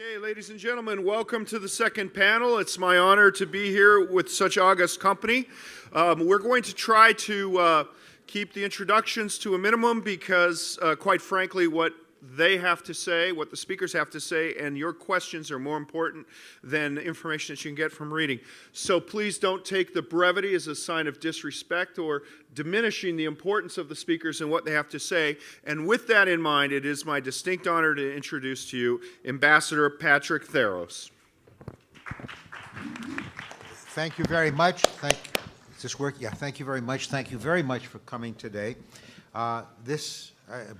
Okay, ladies and gentlemen, welcome to the second panel. It's my honor to be here with such august company. We're going to try to keep the introductions to a minimum because, quite frankly, what they have to say, what the speakers have to say, and your questions are more important than the information that you can get from reading. So please don't take the brevity as a sign of disrespect or diminishing the importance of the speakers and what they have to say. And with that in mind, it is my distinct honor to introduce to you Ambassador Patrick Theros. Thank you very much. Is this work? Yeah, thank you very much. Thank you very much for coming today. I'm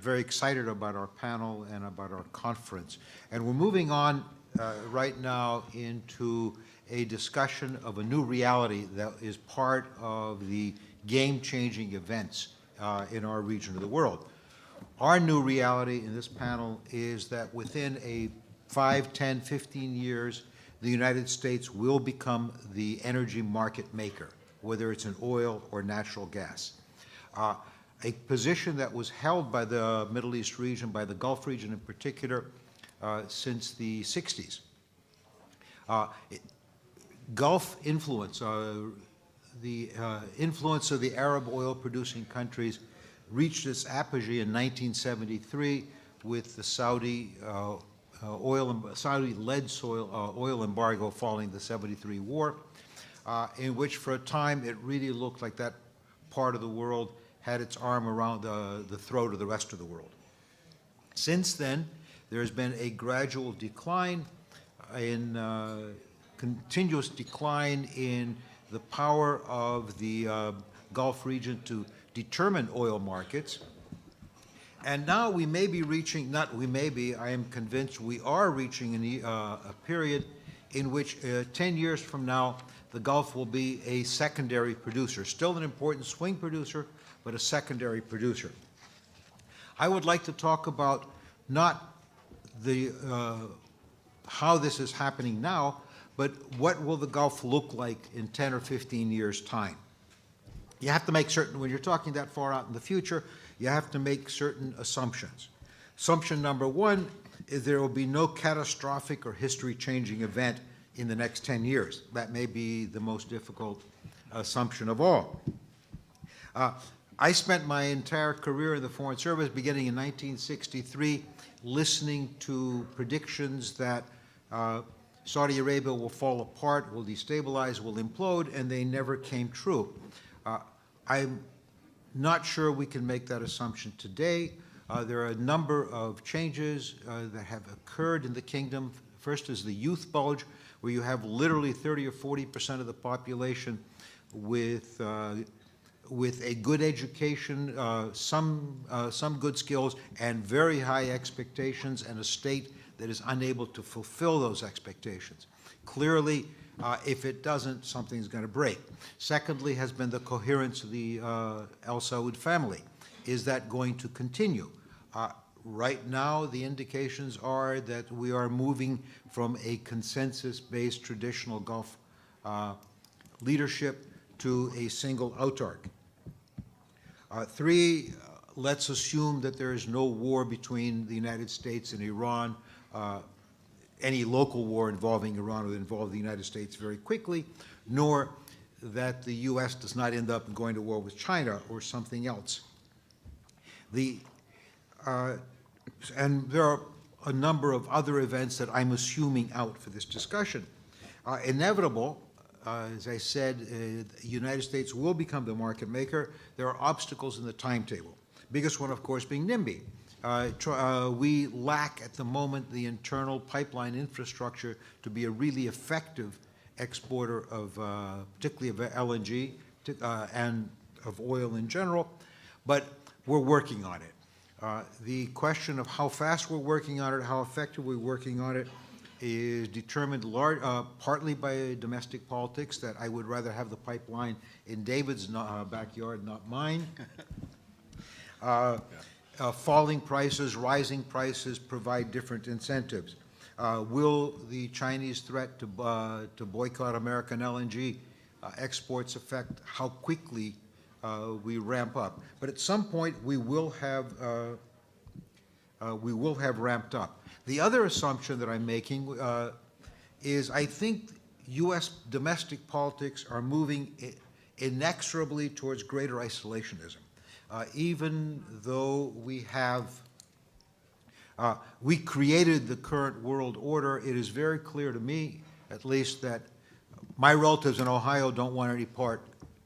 very excited about our panel and about our conference. And we're moving on right now into a discussion of a new reality that is part of the game-changing events in our region of the world. Our new reality in this panel is that within a 5, 10, 15 years, the United States will become the energy market maker, whether it's in oil or natural gas. A position that was held by the Middle East region, by the Gulf region in particular, since the 60s. Gulf influence, the influence of the Arab oil-producing countries reached its apogee in 1973 with the Saudi-led oil embargo following the '73 war, in which for a time it really looked like that part of the world had its arm around the throat of the rest of the world. Since then, there has been a gradual decline continuous decline in the power of the Gulf region to determine oil markets. And now we may be reaching, I am convinced we are reaching a period in which 10 years from now, the Gulf will be a secondary producer, still an important swing producer, but a secondary producer. I would like to talk about not how this is happening now, but what will the Gulf look like in 10 or 15 years' time. You have to make certain, when you're talking that far out in the future, you have to make certain assumptions. Assumption number one is there will be no catastrophic or history-changing event in the next 10 years. That may be the most difficult assumption of all. I spent my entire career in the Foreign Service, beginning in 1963, listening to predictions that Saudi Arabia will fall apart, will destabilize, will implode, and they never came true. I'm not sure we can make that assumption today. There are a number of changes that have occurred in the kingdom. First is the youth bulge, where you have literally 30 or 40% of the population with a good education, some good skills, and very high expectations, and a state that is unable to fulfill those expectations. Clearly, if it doesn't, something's going to break. Secondly has been the coherence of the Al Saud family. Is that going to continue? Right now, the indications are that we are moving from a consensus-based traditional Gulf leadership to a single autarch. Three, let's assume that there is no war between the United States and Iran. Any local war involving Iran would involve the United States very quickly, nor that the U.S. does not end up going to war with China or something else. And there are a number of other events that I'm assuming out for this discussion. Inevitable, as I said, the United States will become the market maker. There are obstacles in the timetable. Biggest one, of course, being NIMBY. We lack at the moment the internal pipeline infrastructure to be a really effective exporter of, particularly of LNG and of oil in general, but we're working on it. The question of how fast we're working on it, how effective we're working on it, is determined partly by domestic politics, that I would rather have the pipeline in David's backyard, not mine. Falling prices, rising prices provide different incentives. Will the Chinese threat to boycott American LNG exports affect how quickly we ramp up? But at some point, we will have we will have ramped up. The other assumption that I'm making is I think U.S. domestic politics are moving inexorably towards greater isolationism. Even though we created the current world order, it is very clear to me, at least, that my relatives in Ohio don't want any part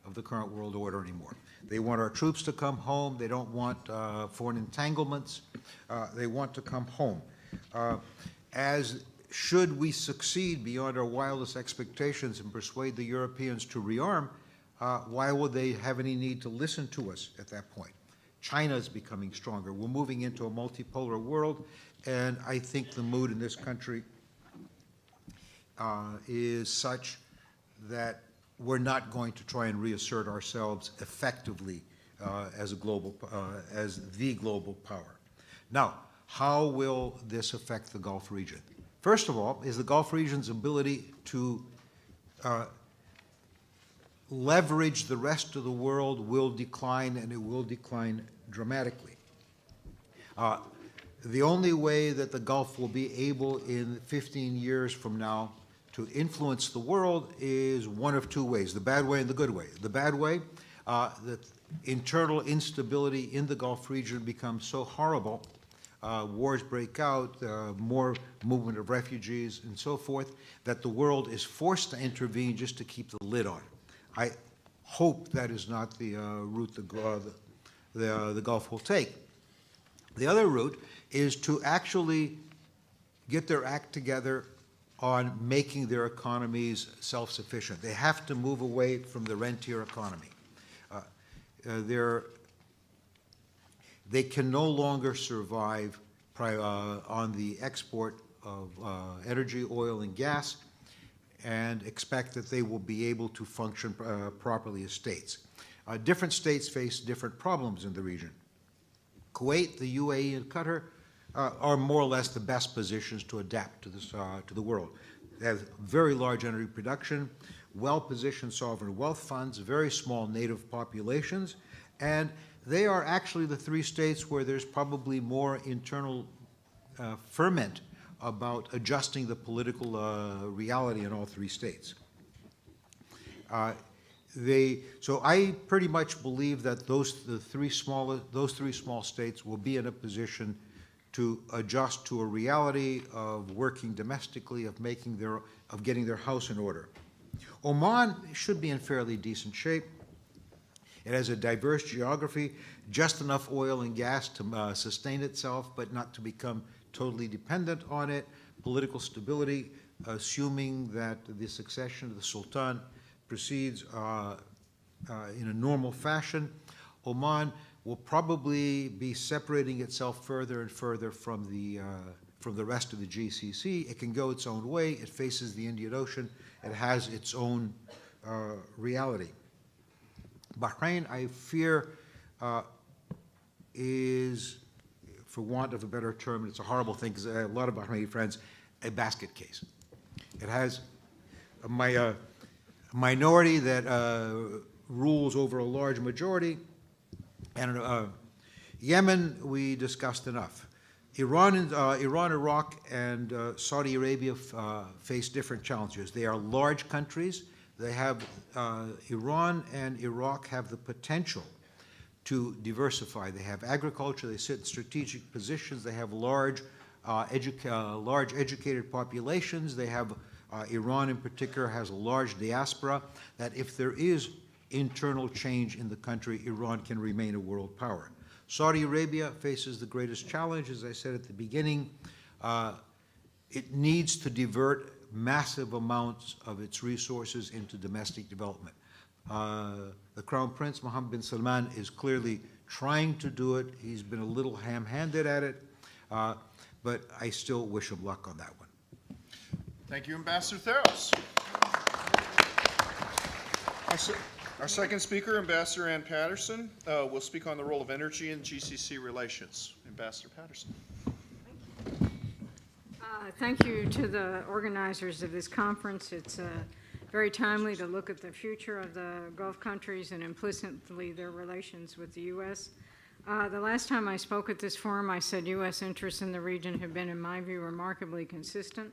of the current world order anymore. They want our troops to come home. They don't want foreign entanglements. They want to come home. Should we succeed beyond our wildest expectations and persuade the Europeans to rearm, why would they have any need to listen to us at that point? China is becoming stronger. We're moving into a multipolar world, and I think the mood in this country is such that we're not going to try and reassert ourselves effectively as the global power. Now, how will this affect the Gulf region? First of all, is the Gulf region's ability to leverage the rest of the world will decline, and it will decline dramatically. The only way that the Gulf will be able in 15 years from now to influence the world is one of two ways, the bad way and the good way. The bad way, that internal instability in the Gulf region becomes so horrible, wars break out, more movement of refugees and so forth, that the world is forced to intervene just to keep the lid on. I hope that is not the route the Gulf will take. The other route is to actually get their act together on making their economies self-sufficient. They have to move away from the rentier economy. They can no longer survive on the export of energy, oil, and gas, and expect that they will be able to function properly as states. Different states face different problems in the region. Kuwait, the UAE, and Qatar are more or less the best positions to adapt to this to the world. They have very large energy production, well-positioned sovereign wealth funds, very small native populations, and they are actually the three states where there's probably more internal ferment about adjusting the political reality in all three states. So I pretty much believe that those three small states will be in a position to adjust to a reality of working domestically, of getting their house in order. Oman should be in fairly decent shape. It has a diverse geography, just enough oil and gas to sustain itself, but not to become totally dependent on it. Political stability, assuming that the succession of the Sultan proceeds in a normal fashion. Oman will probably be separating itself further and further from the rest of the GCC. It can go its own way. It faces the Indian Ocean. It has its own reality. Bahrain, I fear, is, for want of a better term, and it's a horrible thing because I have a lot of Bahraini friends, a basket case. It has a minority that rules over a large majority, and Yemen we discussed enough. Iran, Iraq, and Saudi Arabia face different challenges. They are large countries. They have, Iran and Iraq have the potential to diversify. They have agriculture, they sit in strategic positions, they have large educated populations, they have, Iran in particular has a large diaspora, that if there is internal change in the country, Iran can remain a world power. Saudi Arabia faces the greatest challenge, as I said at the beginning. It needs to divert massive amounts of its resources into domestic development. The Crown Prince, Mohammed bin Salman, is clearly trying to do it. He's been a little ham-handed at it, but I still wish him luck on that one. Thank you, Ambassador Theros. Our second speaker, Ambassador Ann Patterson, will speak on the role of energy in GCC relations. Ambassador Patterson. Thank you to the organizers of this conference. It's very timely to look at the future of the Gulf countries and implicitly their relations with the U.S. The last time I spoke at this forum, I said U.S. interests in the region have been, in my view, remarkably consistent,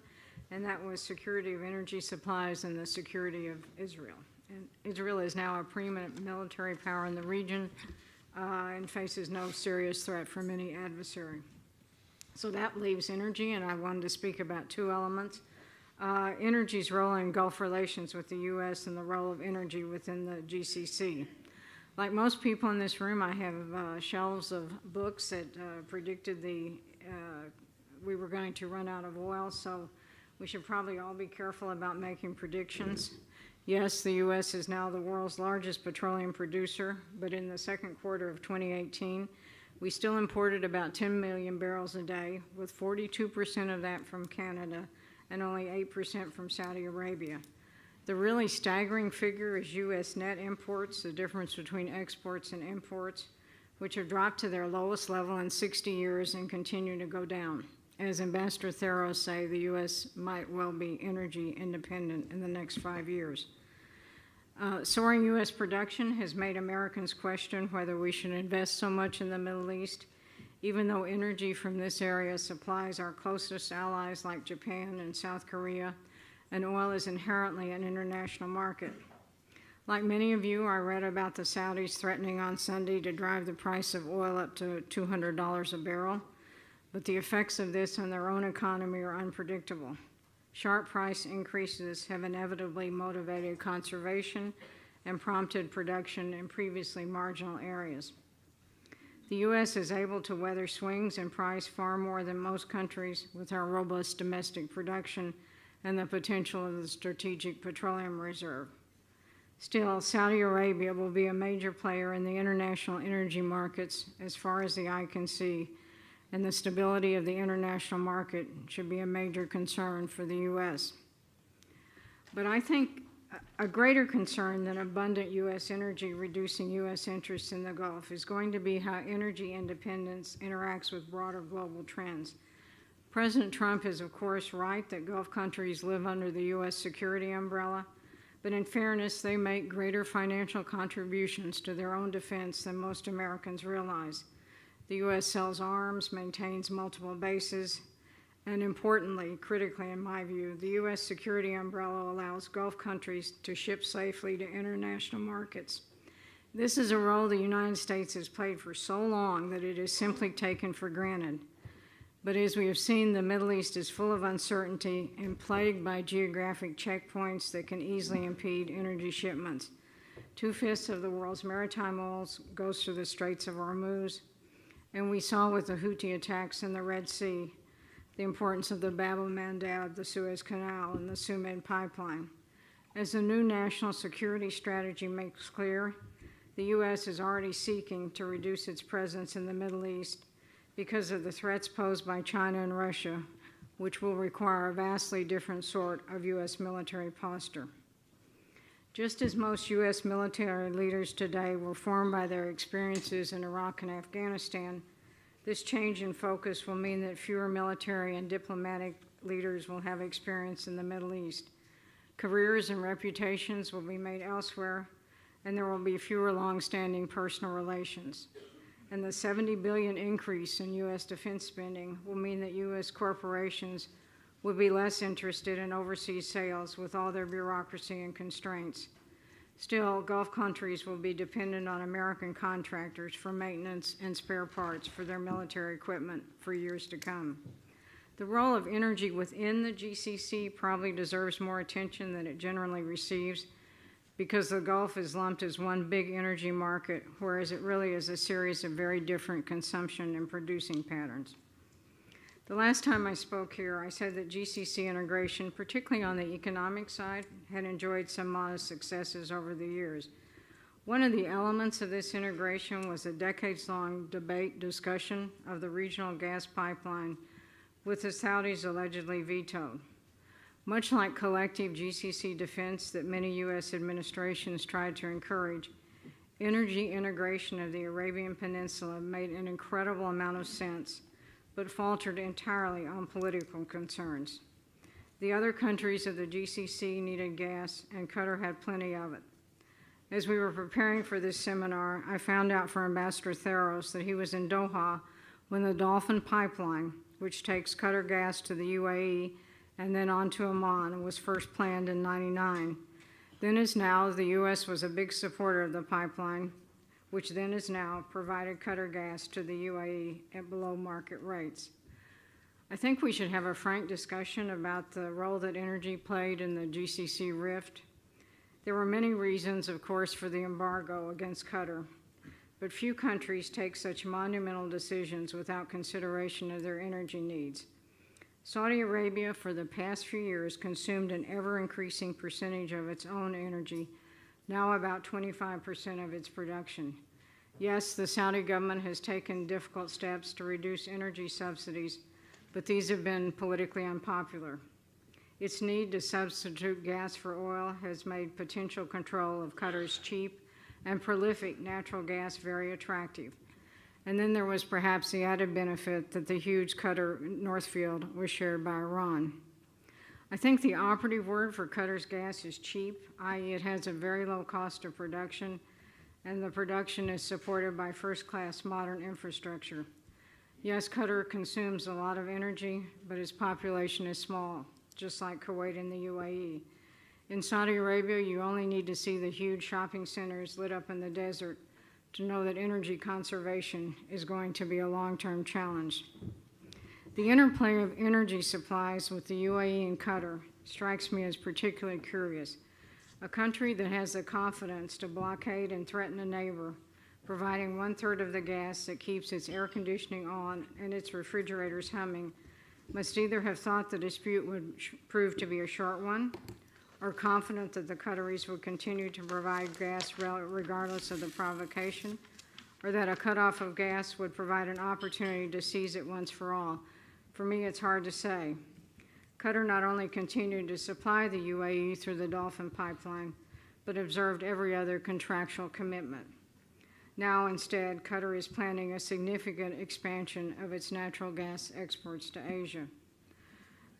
and that was security of energy supplies and the security of Israel. And Israel is now a preeminent military power in the region and faces no serious threat from any adversary. So that leaves energy, and I wanted to speak about two elements. Energy's role in Gulf relations with the U.S. and the role of energy within the GCC. Like most people in this room, I have shelves of books that predicted we were going to run out of oil, so we should probably all be careful about making predictions. Yes, the U.S. is now the world's largest petroleum producer, but in the second quarter of 2018, we still imported about 10 million barrels a day, with 42% of that from Canada and only 8% from Saudi Arabia. The really staggering figure is U.S. net imports, the difference between exports and imports, which have dropped to their lowest level in 60 years and continue to go down. As Ambassador Theros say, the U.S. might well be energy independent in the next 5 years. Soaring U.S. production has made Americans question whether we should invest so much in the Middle East, even though energy from this area supplies our closest allies like Japan and South Korea, and oil is inherently an international market. Like many of you, I read about the Saudis threatening on Sunday to drive the price of oil up to $200 a barrel, but the effects of this on their own economy are unpredictable. Sharp price increases have inevitably motivated conservation and prompted production in previously marginal areas. The U.S. is able to weather swings in price far more than most countries with our robust domestic production and the potential of the Strategic Petroleum Reserve. Still, Saudi Arabia will be a major player in the international energy markets as far as the eye can see, and the stability of the international market should be a major concern for the U.S. But I think a greater concern than abundant U.S. energy reducing U.S. interests in the Gulf is going to be how energy independence interacts with broader global trends. President Trump is, of course, right that Gulf countries live under the U.S. security umbrella, but in fairness, they make greater financial contributions to their own defense than most Americans realize. The U.S. sells arms, maintains multiple bases, and importantly, critically in my view, the U.S. security umbrella allows Gulf countries to ship safely to international markets. This is a role the United States has played for so long that it is simply taken for granted. But as we have seen, the Middle East is full of uncertainty and plagued by geographic checkpoints that can easily impede energy shipments. 2/5 of the world's maritime oil goes through the Straits of Hormuz, and we saw with the Houthi attacks in the Red Sea the importance of the Bab el-Mandab, the Suez Canal, and the Sumed pipeline. As the new national security strategy makes clear, the U.S. is already seeking to reduce its presence in the Middle East because of the threats posed by China and Russia, which will require a vastly different sort of U.S. military posture. Just as most U.S. military leaders today were formed by their experiences in Iraq and Afghanistan, this change in focus will mean that fewer military and diplomatic leaders will have experience in the Middle East. Careers and reputations will be made elsewhere, and there will be fewer long-standing personal relations. And the $70 billion increase in U.S. defense spending will mean that U.S. corporations will be less interested in overseas sales with all their bureaucracy and constraints. Still, Gulf countries will be dependent on American contractors for maintenance and spare parts for their military equipment for years to come. The role of energy within the GCC probably deserves more attention than it generally receives, because the Gulf is lumped as one big energy market, whereas it really is a series of very different consumption and producing patterns. The last time I spoke here, I said that GCC integration, particularly on the economic side, had enjoyed some modest successes over the years. One of the elements of this integration was a decades-long discussion of the regional gas pipeline, with the Saudis allegedly vetoed. Much like collective GCC defense that many U.S. administrations tried to encourage, energy integration of the Arabian Peninsula made an incredible amount of sense, but faltered entirely on political concerns. The other countries of the GCC needed gas, and Qatar had plenty of it. As we were preparing for this seminar, I found out from Ambassador Theros that he was in Doha when the Dolphin Pipeline, which takes Qatar gas to the UAE and then on to Oman, was first planned in '99. Then as now, the U.S. was a big supporter of the pipeline, which then as now provided Qatar gas to the UAE at below market rates. I think we should have a frank discussion about the role that energy played in the GCC rift. There were many reasons, of course, for the embargo against Qatar, but few countries take such monumental decisions without consideration of their energy needs. Saudi Arabia, for the past few years, consumed an ever-increasing percentage of its own energy, now about 25% of its production. Yes, the Saudi government has taken difficult steps to reduce energy subsidies, but these have been politically unpopular. Its need to substitute gas for oil has made potential control of Qatar's cheap and prolific natural gas very attractive. And then there was perhaps the added benefit that the huge Qatar North Field was shared by Iran. I think the operative word for Qatar's gas is cheap, i.e. it has a very low cost of production, and the production is supported by first-class modern infrastructure. Yes, Qatar consumes a lot of energy, but its population is small, just like Kuwait and the UAE. In Saudi Arabia, you only need to see the huge shopping centers lit up in the desert to know that energy conservation is going to be a long-term challenge. The interplay of energy supplies with the UAE and Qatar strikes me as particularly curious. A country that has the confidence to blockade and threaten a neighbor, providing 1/3 of the gas that keeps its air conditioning on and its refrigerators humming, must either have thought the dispute would prove to be a short one, or confident that the Qataris would continue to provide gas regardless of the provocation, or that a cutoff of gas would provide an opportunity to seize it once for all. For me, it's hard to say. Qatar not only continued to supply the UAE through the Dolphin Pipeline, but observed every other contractual commitment. Now, instead, Qatar is planning a significant expansion of its natural gas exports to Asia.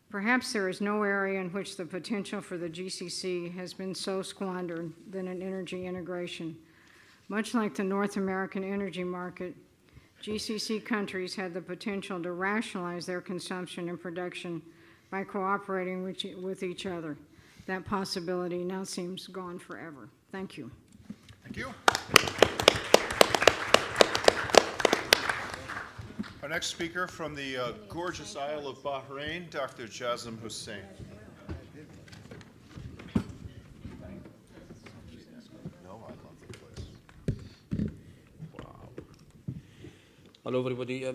Perhaps there is no area in which the potential for the GCC has been so squandered than in energy integration. Much like the North American energy market, GCC countries had the potential to rationalize their consumption and production by cooperating with each other. That possibility now seems gone forever. Thank you. Thank you. Our next speaker from the gorgeous Isle of Bahrain, Dr. Jasim Husain. No, I love the place. Wow. Hello, everybody.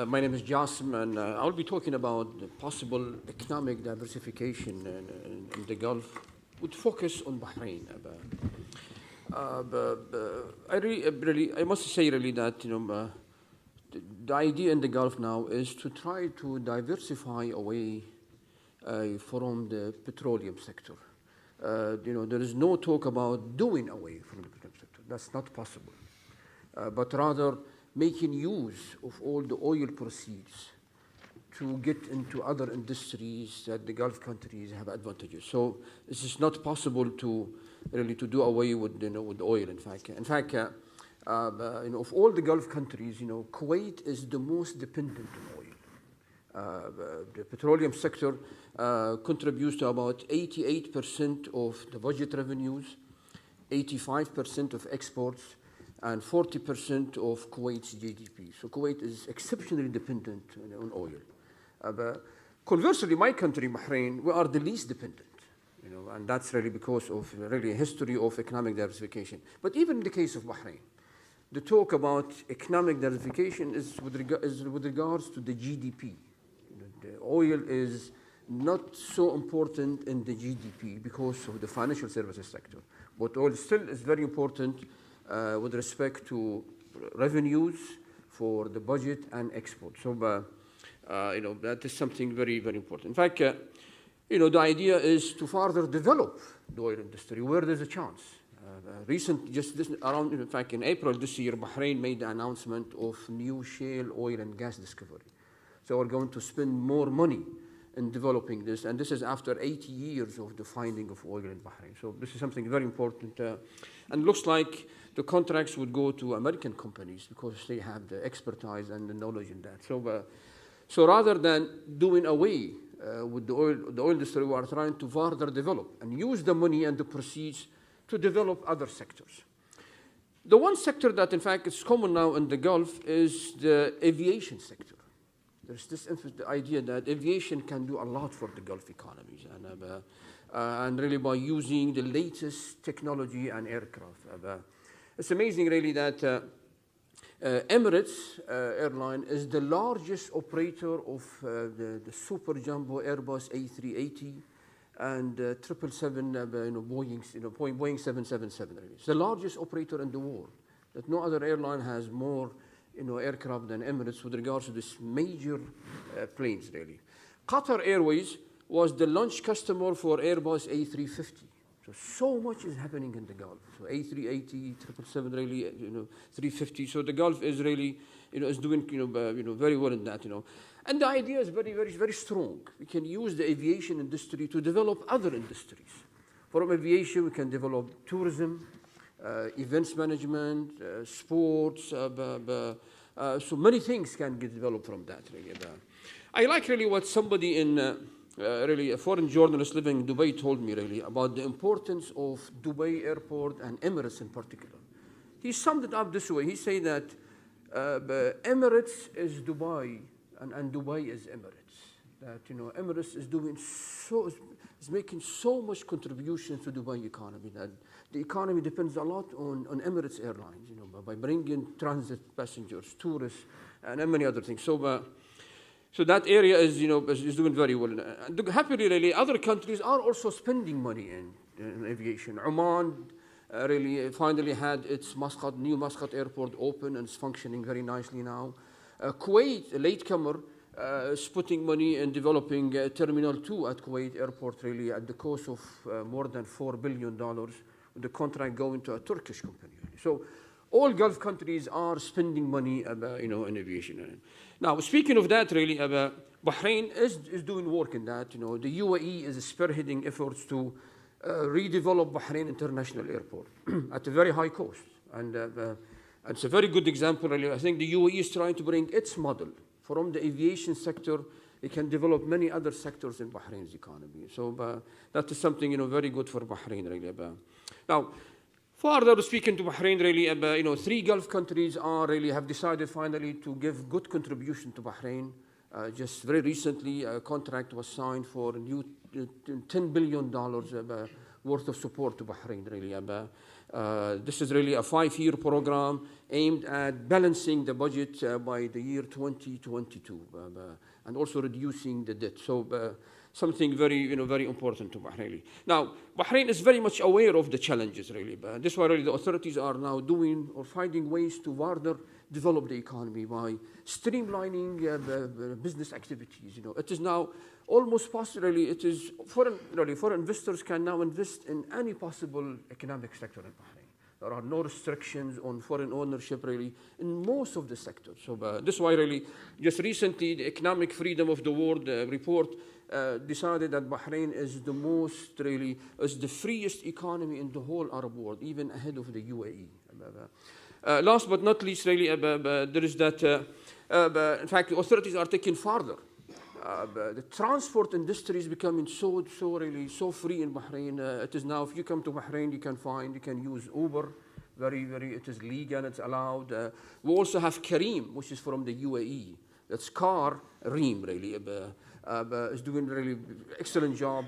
My name is Jasim, and I'll be talking about the possible economic diversification in the Gulf with focus on Bahrain. I must say really that the idea in the Gulf now is to try to diversify away from the petroleum sector. There is no talk about doing away from the petroleum sector. That's not possible. But rather making use of all the oil proceeds to get into other industries that the Gulf countries have advantages. So it's just not possible to really to do away with with oil. In fact, of all the Gulf countries, Kuwait is the most dependent on oil. The petroleum sector contributes to about 88% of the budget revenues, 85% of exports, and 40% of Kuwait's GDP. So Kuwait is exceptionally dependent on oil. But conversely, my country, Bahrain, we are the least dependent. And that's really because of really a history of economic diversification. But even in the case of Bahrain, the talk about economic diversification is with regards to the GDP. The oil is not so important in the GDP because of the financial services sector. But oil still is very important with respect to revenues for the budget and export. So, that is something very, very important. In fact, the idea is to further develop the oil industry where there's a chance. In fact, in April this year, Bahrain made the announcement of new shale oil and gas discovery. So we're going to spend more money in developing this, and this is after 80 years of the finding of oil in Bahrain. So this is something very important, and looks like the contracts would go to American companies because they have the expertise and the knowledge in that. So rather than doing away with the oil industry, we are trying to further develop and use the money and the proceeds to develop other sectors. The one sector that, in fact, is common now in the Gulf is the aviation sector. There's this idea that aviation can do a lot for the Gulf economies, and really by using the latest technology and aircraft. It's amazing, really, that Emirates airline is the largest operator of the super jumbo Airbus A380 and 777, Boeing 777. Really. It's the largest operator in the world. That no other airline has more aircraft than Emirates with regards to this major planes, really. Qatar Airways was the launch customer for Airbus A350. So much is happening in the Gulf. So A380, 777, really, 350. So the Gulf is really, is doing, very well in that, And the idea is very, very, very strong. We can use the aviation industry to develop other industries. From aviation, we can develop tourism, events management, sports. So many things can get developed from that, really. I like really what somebody in really a foreign journalist living in Dubai told me really about the importance of Dubai airport and Emirates in particular. He summed it up this way. He said that Emirates is Dubai and Dubai is Emirates. That Emirates is making so much contribution to Dubai economy that the economy depends a lot on Emirates Airlines, by bringing transit passengers, tourists, and many other things. So that area is doing very well. And happily, really, other countries are also spending money in aviation. Oman really finally had its new Muscat airport open and it's functioning very nicely now. Kuwait, a latecomer, is putting money in developing Terminal 2 at Kuwait Airport, really, at the cost of more than $4 billion, with the contract going to a Turkish company. So all Gulf countries are spending money in aviation. Now, speaking of that, really, Bahrain is doing work in that. The UAE is spearheading efforts to redevelop Bahrain International Airport at a very high cost. And it's a very good example, really. I think the UAE is trying to bring its model from the aviation sector. It can develop many other sectors in Bahrain's economy. So that is something, very good for Bahrain, really. Now, further speaking to Bahrain, really, 3 Gulf countries have decided finally to give good contribution to Bahrain. Just very recently, a contract was signed for a new $10 billion worth of support to Bahrain, really. This is really a 5-year program aimed at balancing the budget by the year 2022 and also reducing the debt. So something very, very important to Bahrain. Now, Bahrain is very much aware of the challenges, really. But this is why really the authorities are now doing or finding ways to further develop the economy by streamlining business activities. It is now almost possible. It is foreign investors can now invest in any possible economic sector in Bahrain. There are no restrictions on foreign ownership, really, in most of the sectors. So this is why, really, just recently, the Economic Freedom of the World report decided that Bahrain is the freest economy in the whole Arab world, even ahead of the UAE. Last but not least, really, there is that, in fact, the authorities are taking further. The transport industry is becoming so free in Bahrain. It is now, if you come to Bahrain, you can use Uber. It is legal, it's allowed. We also have Careem, which is from the UAE. That's car Reem, really. Is doing really excellent job.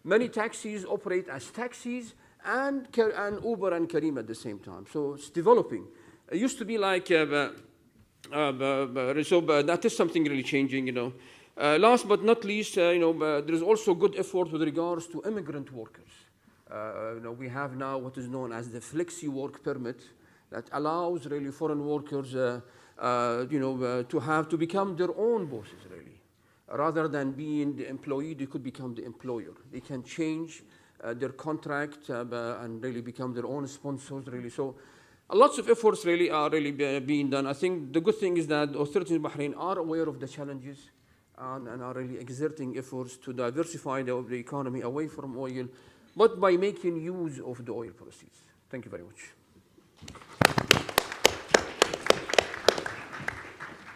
Many taxis operate as taxis and Uber and Careem at the same time. So it's developing. It used to be like, so that is something really changing, Last but not least, there is also good effort with regards to immigrant workers. We have now what is known as the flexi work permit that allows really foreign workers, to become their own bosses, really. Rather than being the employee, they could become the employer. They can change their contract and really become their own sponsors, really. So lots of efforts really are being done. I think the good thing is that the authorities in Bahrain are aware of the challenges and are really exerting efforts to diversify the economy away from oil, but by making use of the oil proceeds. Thank you very much.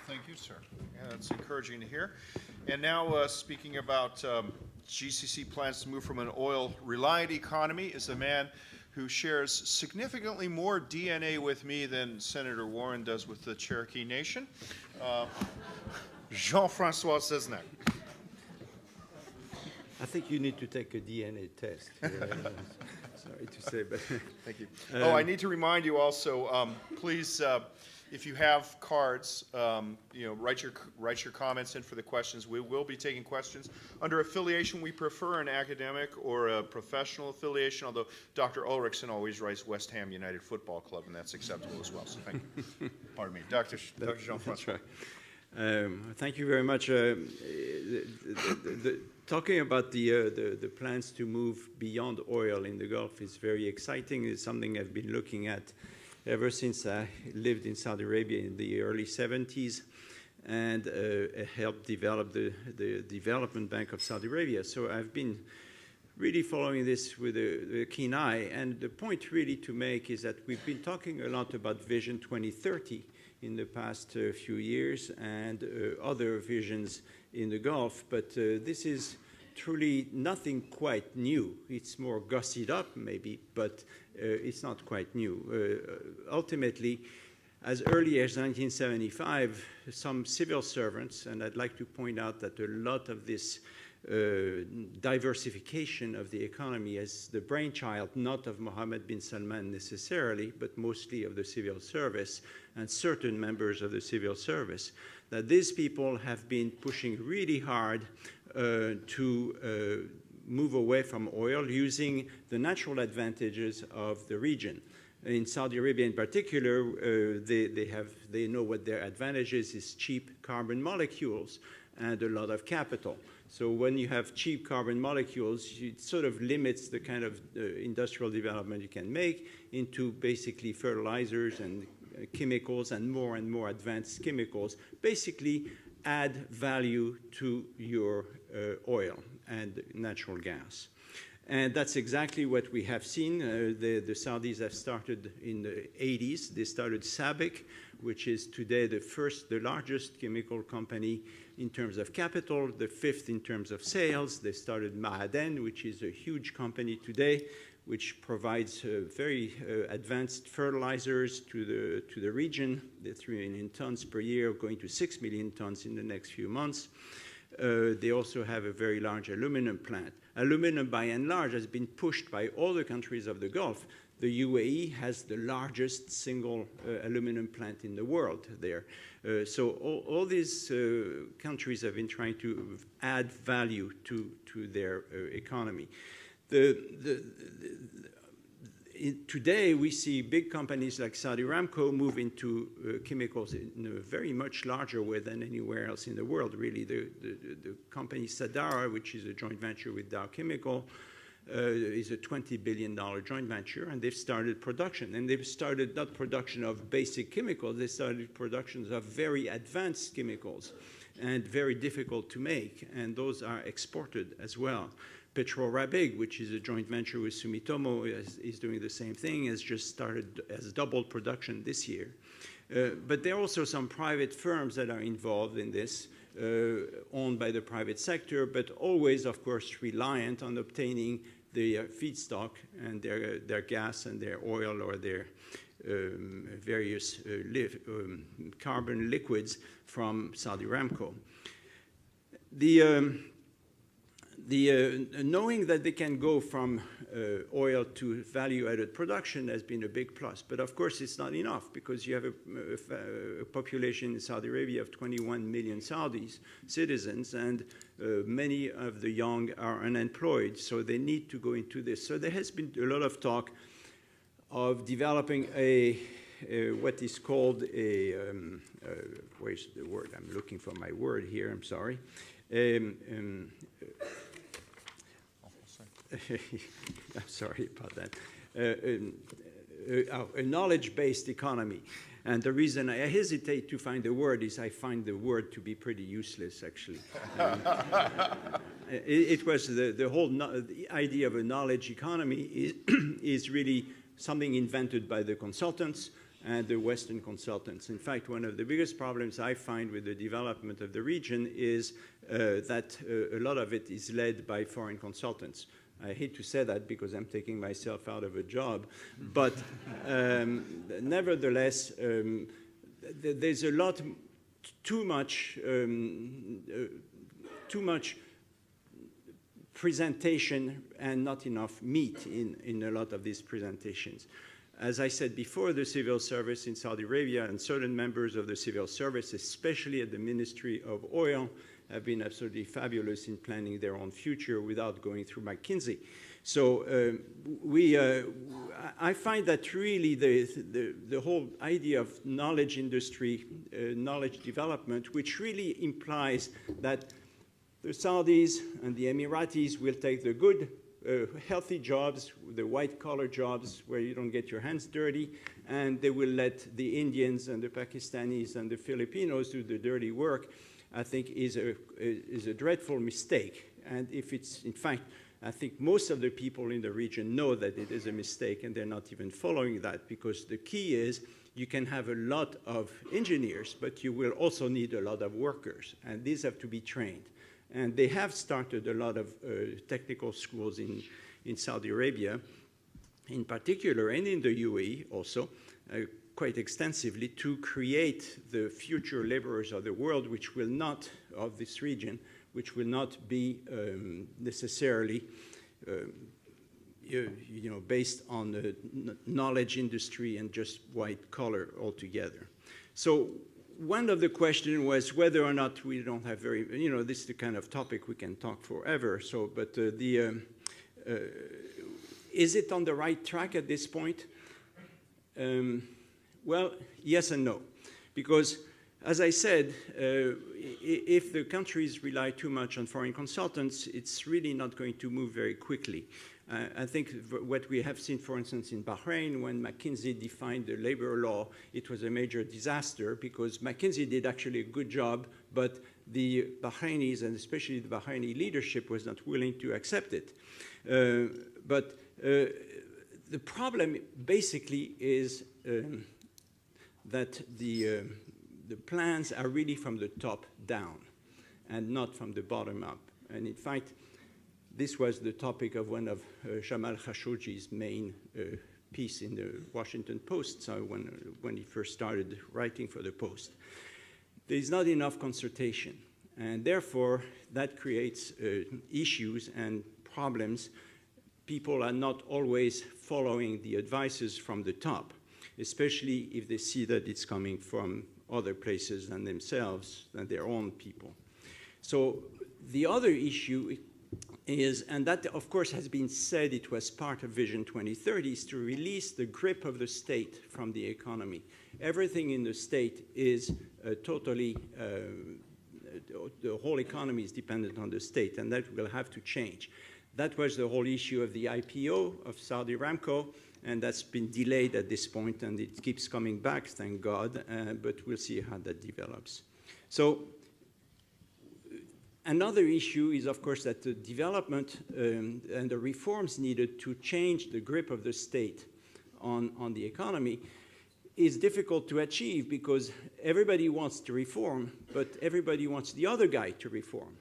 Thank you, sir. Yeah, that's encouraging to hear. And now, speaking about GCC plans to move from an oil-relied economy, is a man who shares significantly more DNA with me than Senator Warren does with the Cherokee Nation, Jean-Francois Seznec. I think you need to take a DNA test. Sorry to say, but Thank you. I need to remind you also, please, if you have cards, write your comments in for the questions. We will be taking questions. Under affiliation, we prefer an academic or a professional affiliation, although Dr. Ulrichsen always writes West Ham United Football Club, and that's acceptable as well. So thank you. Pardon me. Dr. Jean-Francois. thank you very much. Talking about the plans to move beyond oil in the Gulf is very exciting. It's something I've been looking at ever since I lived in Saudi Arabia in the early 70s and helped develop the Development Bank of Saudi Arabia. So I've been really following this with a keen eye. And the point really to make is that we've been talking a lot about Vision 2030 in the past few years and other visions in the Gulf, but this is truly nothing quite new. It's more gussied up maybe, but it's not quite new. Ultimately, as early as 1975, some civil servants, and I'd like to point out that a lot of this diversification of the economy is the brainchild not of Mohammed bin Salman necessarily, but mostly of the civil service and certain members of the civil service, that these people have been pushing really hard to move away from oil using the natural advantages of the region. In Saudi Arabia in particular, they know what their advantage is cheap carbon molecules and a lot of capital. So when you have cheap carbon molecules, it sort of limits the kind of industrial development you can make into basically fertilizers and chemicals and more advanced chemicals, basically add value to your oil and natural gas. And that's exactly what we have seen. The Saudis have started in the 80s. They started SABIC, which is today the largest chemical company in terms of capital, the fifth in terms of sales. They started Ma'aden, which is a huge company today, which provides very advanced fertilizers to the region. They're 3 million tons per year, going to 6 million tons in the next few months. They also have a very large aluminum plant. Aluminum, by and large, has been pushed by all the countries of the Gulf. The UAE has the largest single aluminum plant in the world there. So all these countries have been trying to add value to their economy. Today, we see big companies like Saudi Aramco move into chemicals in a very much larger way than anywhere else in the world, really. The company Sadara, which is a joint venture with Dow Chemical, is a $20 billion joint venture, and they've started production. And they've started not production of basic chemicals, they started productions of very advanced chemicals and very difficult to make, and those are exported as well. Petrorabig, which is a joint venture with Sumitomo, is doing the same thing, has doubled production this year. But there are also some private firms that are involved in this, owned by the private sector, but always, of course, reliant on obtaining the feedstock and their gas and their oil or their various carbon liquids from Saudi Aramco. Knowing that they can go from oil to value-added production has been a big plus. But of course, it's not enough because you have a population in Saudi Arabia of 21 million Saudis, citizens, and many of the young are unemployed. So they need to go into this. So there has been a lot of talk of developing what is called where's the word? I'm looking for my word here. I'm sorry. I'm sorry about that. a knowledge-based economy. And the reason I hesitate to find the word is I find the word to be pretty useless, actually. It was the whole the idea of a knowledge economy is really something invented by the consultants and the Western consultants. In fact, one of the biggest problems I find with the development of the region is that a lot of it is led by foreign consultants. I hate to say that because I'm taking myself out of a job, but nevertheless, there's a lot, too much presentation and not enough meat in a lot of these presentations. As I said before, the civil service in Saudi Arabia and certain members of the civil service, especially at the Ministry of Oil, have been absolutely fabulous in planning their own future without going through McKinsey. So I find that really the whole idea of knowledge industry, knowledge development, which really implies that the Saudis and the Emiratis will take the good, healthy jobs, the white-collar jobs where you don't get your hands dirty, and they will let the Indians and the Pakistanis and the Filipinos do the dirty work, I think is a dreadful mistake. And if it's, in fact, I think most of the people in the region know that it is a mistake, and they're not even following that, because the key is you can have a lot of engineers, but you will also need a lot of workers, and these have to be trained. And they have started a lot of technical schools in Saudi Arabia, in particular, and in the UAE also, quite extensively, to create the future laborers of the world, which will not, of this region, which will not be necessarily based on the knowledge industry and just white collar altogether. So one of the questions was whether or not we don't have very, this is the kind of topic we can talk forever. So, but is it on the right track at this point? Well, yes and no, because as I said, if the countries rely too much on foreign consultants, it's really not going to move very quickly. I think what we have seen, for instance, in Bahrain, when McKinsey defined the labor law, it was a major disaster because McKinsey did actually a good job, but the Bahrainis, and especially the Bahraini leadership, was not willing to accept it. But the problem basically is that the plans are really from the top down and not from the bottom up. And in fact, this was the topic of one of Jamal Khashoggi's main piece in the Washington Post when he first started writing for the Post. There is not enough consultation, and therefore that creates issues and problems. People are not always following the advices from the top, especially if they see that it's coming from other places than themselves, than their own people. So the other issue is, and that of course has been said, it was part of Vision 2030, is to release the grip of the state from the economy. Everything in the state is totally, the whole economy is dependent on the state, and that will have to change. That was the whole issue of the IPO of Saudi Aramco, and that's been delayed at this point, and it keeps coming back, thank God, but we'll see how that develops. So another issue is, of course, that the development and the reforms needed to change the grip of the state on the economy is difficult to achieve because everybody wants to reform, but everybody wants the other guy to reform,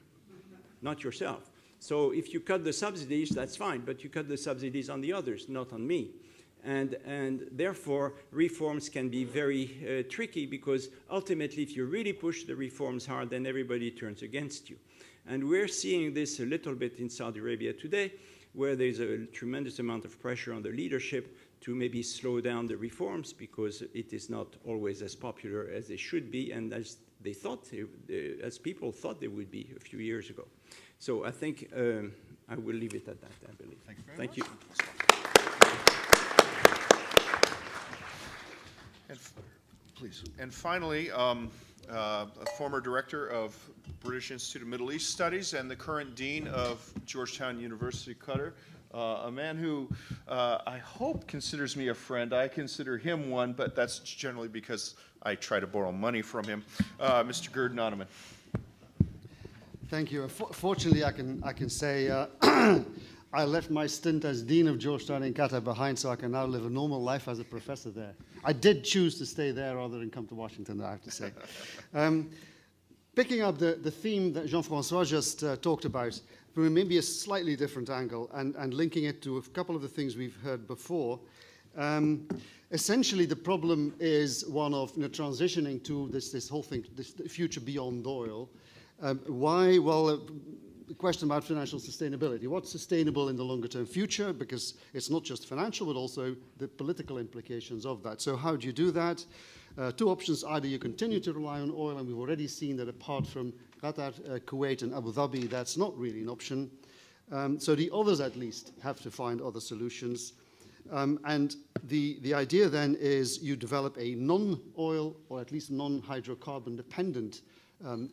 not yourself. So if you cut the subsidies, that's fine, but you cut the subsidies on the others, not on me. And therefore, reforms can be very tricky because ultimately, if you really push the reforms hard, then everybody turns against you. And we're seeing this a little bit in Saudi Arabia today, where there's a tremendous amount of pressure on the leadership to maybe slow down the reforms because it is not always as popular as they should be and as they thought, as people thought they would be a few years ago. So I think I will leave it at that, I believe. Thank you. Please. And finally, a former director of British Institute of Middle East Studies and the current dean of Georgetown University, Qatar, a man who I hope considers me a friend. I consider him one, but that's generally because I try to borrow money from him. Mr. Gerd Nonneman. Thank you. Fortunately, I can say I left my stint as Dean of Georgetown in Qatar behind, so I can now live a normal life as a professor there. I did choose to stay there rather than come to Washington, I have to say. Picking up the theme that Jean-Francois just talked about from maybe a slightly different angle and linking it to a couple of the things we've heard before, essentially the problem is one of transitioning to this whole thing, this future beyond oil. Why? Well, the question about financial sustainability. What's sustainable in the longer term future? Because it's not just financial, but also the political implications of that. So how do you do that? Two options. Either you continue to rely on oil, and we've already seen that apart from Qatar, Kuwait, and Abu Dhabi, that's not really an option. So the others, at least, have to find other solutions. And the idea then is you develop a non-oil, or at least non-hydrocarbon dependent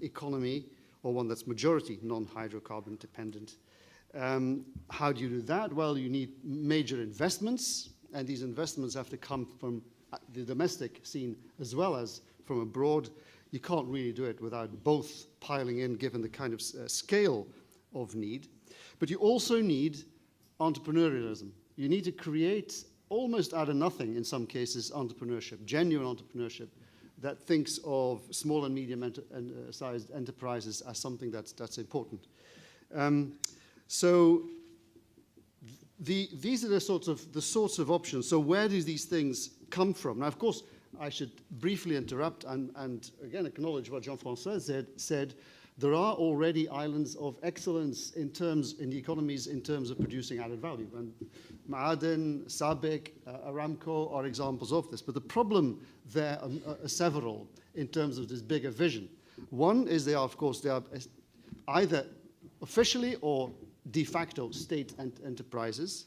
economy, or one that's majority non-hydrocarbon dependent. How do you do that? Well, you need major investments, and these investments have to come from the domestic scene as well as from abroad. You can't really do it without both piling in, given the kind of scale of need. But you also need entrepreneurialism. You need to create, almost out of nothing in some cases, entrepreneurship, genuine entrepreneurship, that thinks of small and medium-sized enterprises as something that's important. So these are the sorts of options. So where do these things come from? Now, of course, I should briefly interrupt and again acknowledge what Jean-Francois said. There are already islands of excellence in the economies in terms of producing added value. And Ma'aden, Sabic, Aramco are examples of this. But the problem there are several in terms of this bigger vision. One is they are either officially or de facto state enterprises.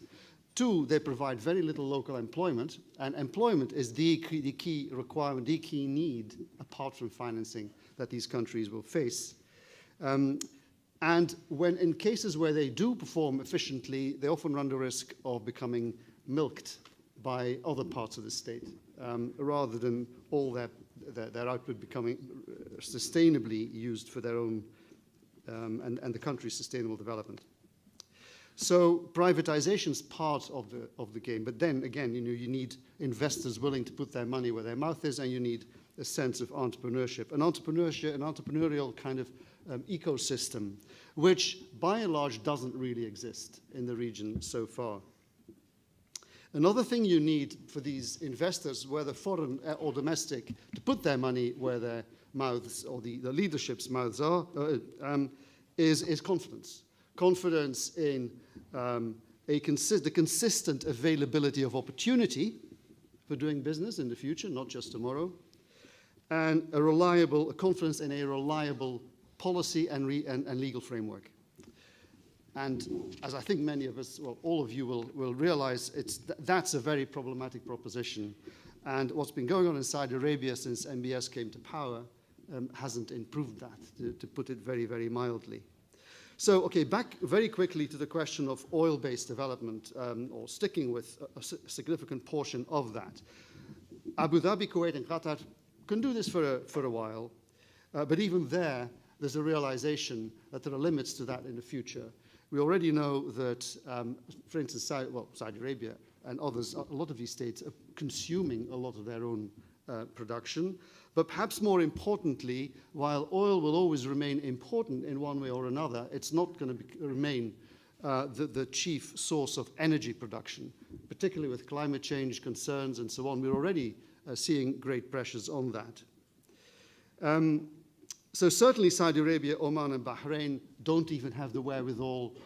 Two, they provide very little local employment, and employment is the key requirement, the key need, apart from financing, that these countries will face. And when in cases where they do perform efficiently, they often run the risk of becoming milked by other parts of the state, rather than all their output becoming sustainably used for their own and the country's sustainable development. So privatization is part of the game, but then again, you need investors willing to put their money where their mouth is, and you need a sense of entrepreneurship, an entrepreneurial kind of ecosystem, which by and large doesn't really exist in the region so far. Another thing you need for these investors, whether foreign or domestic, to put their money where their mouths or the leadership's mouths are, is confidence. Confidence in the consistent availability of opportunity for doing business in the future, not just tomorrow, and a confidence in a reliable policy and legal framework. And as I think many of us, well, all of you will realize, that's a very problematic proposition. And what's been going on in Saudi Arabia since MBS came to power hasn't improved that, to put it very, very mildly. So, okay, back very quickly to the question of oil-based development, or sticking with a significant portion of that. Abu Dhabi, Kuwait, and Qatar can do this for a while, but even there's a realization that there are limits to that in the future. We already know that, for instance, Saudi Arabia and others, a lot of these states are consuming a lot of their own production. But perhaps more importantly, while oil will always remain important in one way or another, it's not going to remain the chief source of energy production, particularly with climate change concerns and so on. We're already seeing great pressures on that. So certainly Saudi Arabia, Oman, and Bahrain don't even have the wherewithal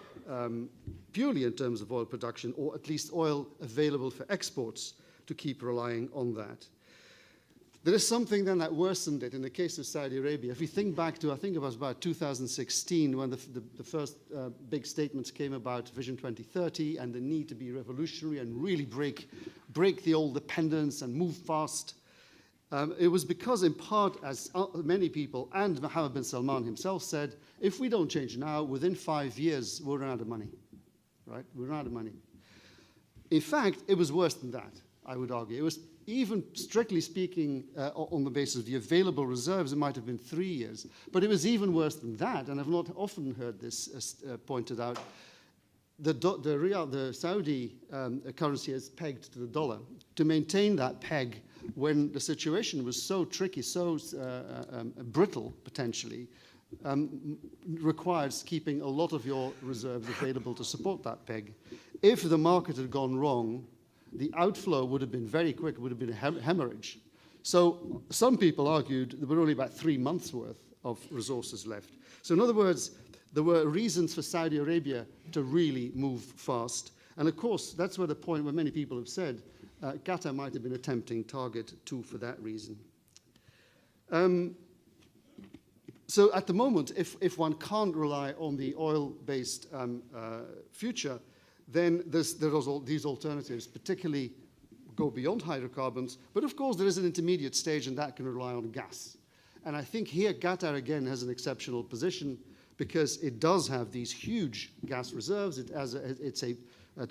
purely in terms of oil production, or at least oil available for exports, to keep relying on that. There is something then that worsened it in the case of Saudi Arabia. If we think back to, I think it was about 2016, when the first big statements came about Vision 2030 and the need to be revolutionary and really break the old dependence and move fast. It was because, in part, as many people and Mohammed bin Salman himself said, if we don't change now, within 5 years, we'll run out of money. right? We ran out of money. In fact, it was worse than that, I would argue. It was even, strictly speaking, on the basis of the available reserves, it might have been 3 years. But it was even worse than that, and I've not often heard this pointed out. The Saudi currency is pegged to the dollar. To maintain that peg when the situation was so tricky, so brittle, potentially, requires keeping a lot of your reserves available to support that peg. If the market had gone wrong, the outflow would have been very quick, it would have been a hemorrhage. So some people argued there were only about 3 months' worth of resources left. So in other words, there were reasons for Saudi Arabia to really move fast. And of course, that's where the point where many people have said Qatar might have been a tempting target too for that reason. So at the moment, if one can't rely on the oil-based future, then there are all these alternatives, particularly go beyond hydrocarbons. But of course, there is an intermediate stage, and that can rely on gas. And I think here Qatar, again, has an exceptional position because it does have these huge gas reserves. It's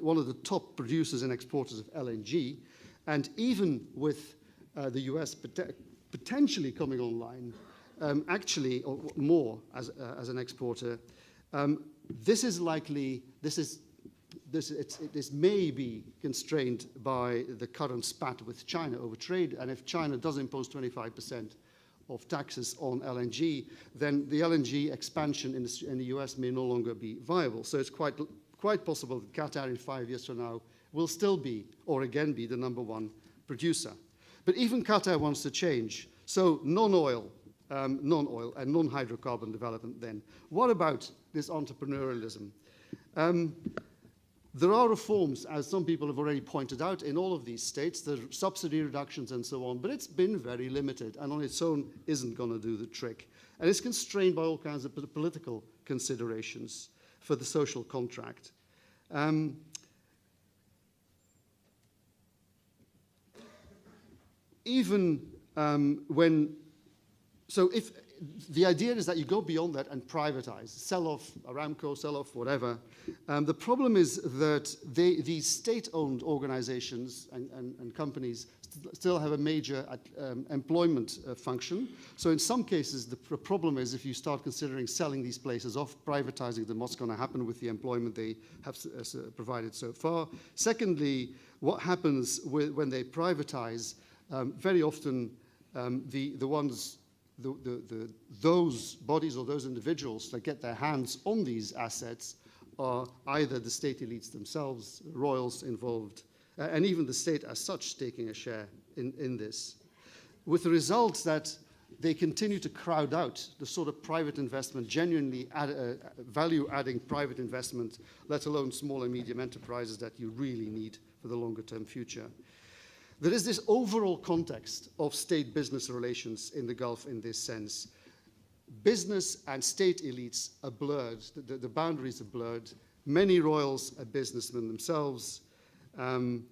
one of the top producers and exporters of LNG. And even with the US potentially coming online, actually, or more as an exporter, this may be constrained by the current spat with China over trade. And if China does impose 25% of taxes on LNG, then the LNG expansion in the US may no longer be viable. So it's quite possible that Qatar in 5 years from now will still be, or again be, the #1 producer. But even Qatar wants to change. So non-oil and non-hydrocarbon development then. What about this entrepreneurialism? There are reforms, as some people have already pointed out, in all of these states. There are subsidy reductions and so on, but it's been very limited and on its own isn't going to do the trick. And it's constrained by all kinds of political considerations for the social contract. So if the idea is that you go beyond that and privatize, sell off Aramco, sell off whatever. The problem is that these state-owned organizations and companies still have a major employment function. So in some cases, the problem is if you start considering selling these places off, privatizing them, what's going to happen with the employment they have provided so far? Secondly, what happens when they privatize? Very often, those bodies or those individuals that get their hands on these assets are either the state elites themselves, royals involved, and even the state as such taking a share in this, with the result that they continue to crowd out the sort of private investment, genuinely value-adding private investment, let alone small and medium enterprises that you really need for the longer-term future. There is this overall context of state-business relations in the Gulf in this sense. Business and state elites are blurred. The boundaries are blurred. Many royals are businessmen themselves. And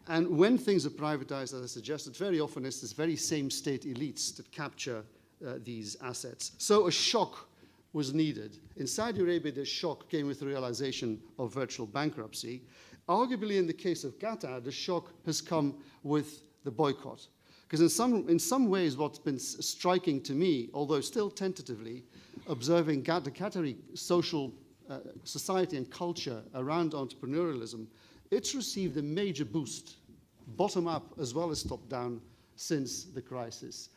when things are privatized, as I suggested, very often it's this very same state elites that capture these assets. So a shock was needed. In Saudi Arabia, the shock came with the realization of virtual bankruptcy. Arguably, in the case of Qatar, the shock has come with the boycott. Because in some ways, what's been striking to me, although still tentatively, observing the Qatari social society and culture around entrepreneurialism, it's received a major boost, bottom-up as well as top-down, since the crisis.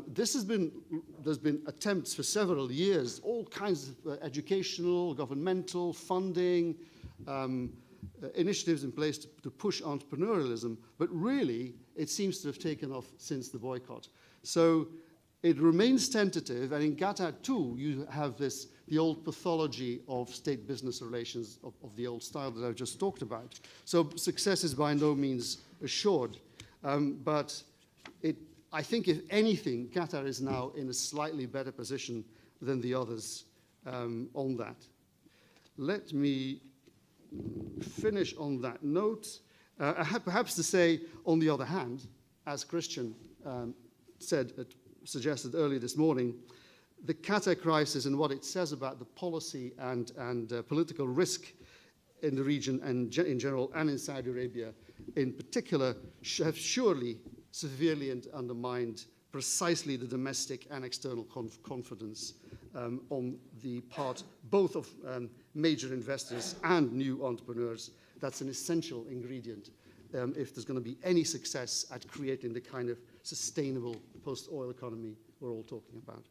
There's been attempts for several years, all kinds of educational, governmental, funding, initiatives in place to push entrepreneurialism, but really it seems to have taken off since the boycott. So it remains tentative, and in Qatar too, you have the old pathology of state-business relations of the old style that I've just talked about. So success is by no means assured, but I think if anything, Qatar is now in a slightly better position than the others on that. Let me finish on that note. Perhaps to say, on the other hand, as Christian suggested earlier this morning, the Qatar crisis and what it says about the policy and political risk in the region and in general, and in Saudi Arabia in particular, have surely severely undermined precisely the domestic and external confidence on the part both of major investors and new entrepreneurs. That's an essential ingredient if there's going to be any success at creating the kind of sustainable post-oil economy we're all talking about.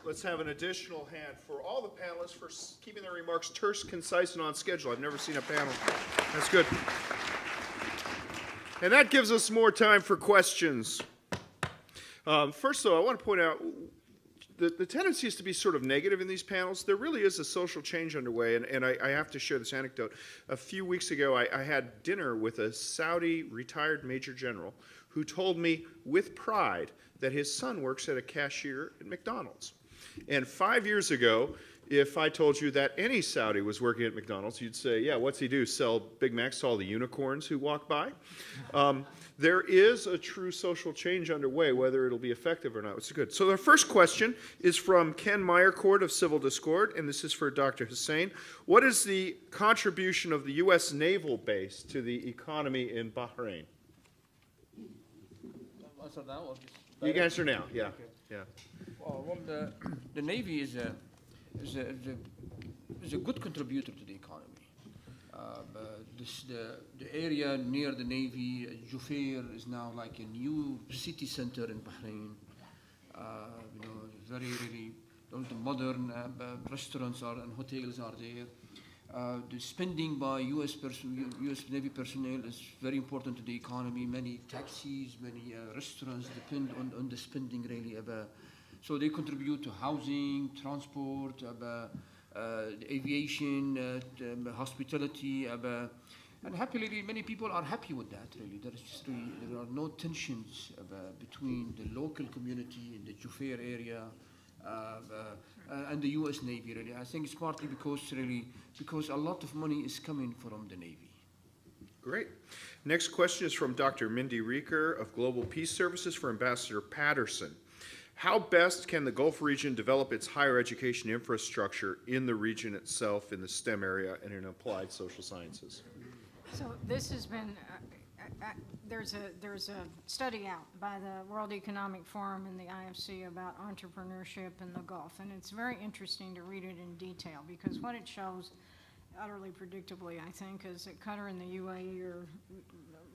Let's have an additional hand for all the panelists for keeping their remarks terse, concise, and on schedule. I've never seen a panel. That's good. And that gives us more time for questions. First, though, I want to point out the tendency is to be sort of negative in these panels. There really is a social change underway, and I have to share this anecdote. A few weeks ago, I had dinner with a Saudi retired major general who told me with pride that his son works at a cashier at McDonald's. And 5 years ago, if I told you that any Saudi was working at McDonald's, you'd say, yeah, what's he do, sell Big Macs to all the unicorns who walk by? There is a true social change underway, whether it'll be effective or not. It's good. So the first question is from Ken Meyercourt of Civil Discord, and this is for Dr. Husain. What is the contribution of the U.S. naval base to the economy in Bahrain? Answer now or just You can answer now, yeah. Okay. Yeah. Well, the Navy is a good contributor to the economy. The area near the Navy, Jufair, is now like a new city center in Bahrain. Very really the modern restaurants and hotels are there. The spending by U.S. Navy personnel is very important to the economy. Many taxis, many restaurants depend on the spending really. So they contribute to housing, transport, aviation, hospitality, and happily many people are happy with that really. There are no tensions between the local community in the Jufair area and the U.S. Navy really. I think it's partly because a lot of money is coming from the Navy. Great. Next question is from Dr. Mindy Reeker of Global Peace Services for Ambassador Patterson. How best can the Gulf region develop its higher education infrastructure in the region itself, in the STEM area, and in applied social sciences? So this has been, there's a study out by the World Economic Forum and the IFC about entrepreneurship in the Gulf, and it's very interesting to read it in detail because what it shows, utterly predictably, I think, is that Qatar and the UAE are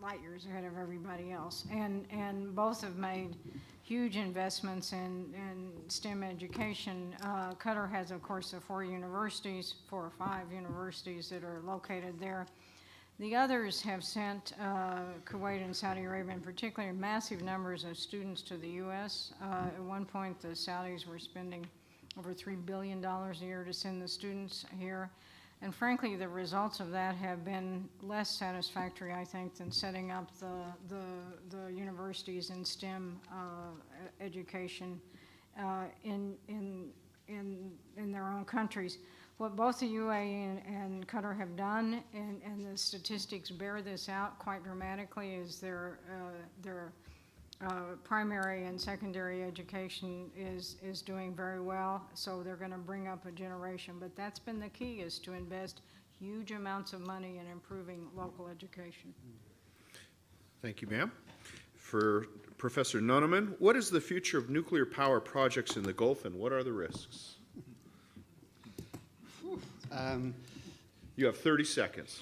light years ahead of everybody else, and both have made huge investments in STEM education. Qatar has, of course, the 4 or 5 universities that are located there. The others have sent Kuwait and Saudi Arabia in particular massive numbers of students to the U.S. At one point, the Saudis were spending over $3 billion a year to send the students here. And frankly, the results of that have been less satisfactory, I think, than setting up the universities in STEM education in their own countries. What both the UAE and Qatar have done, and the statistics bear this out quite dramatically, is their primary and secondary education is doing very well, so they're going to bring up a generation. But that's been the key, is to invest huge amounts of money in improving local education. Thank you, ma'am. For Professor Nonneman, what is the future of nuclear power projects in the Gulf, and what are the risks? You have 30 seconds.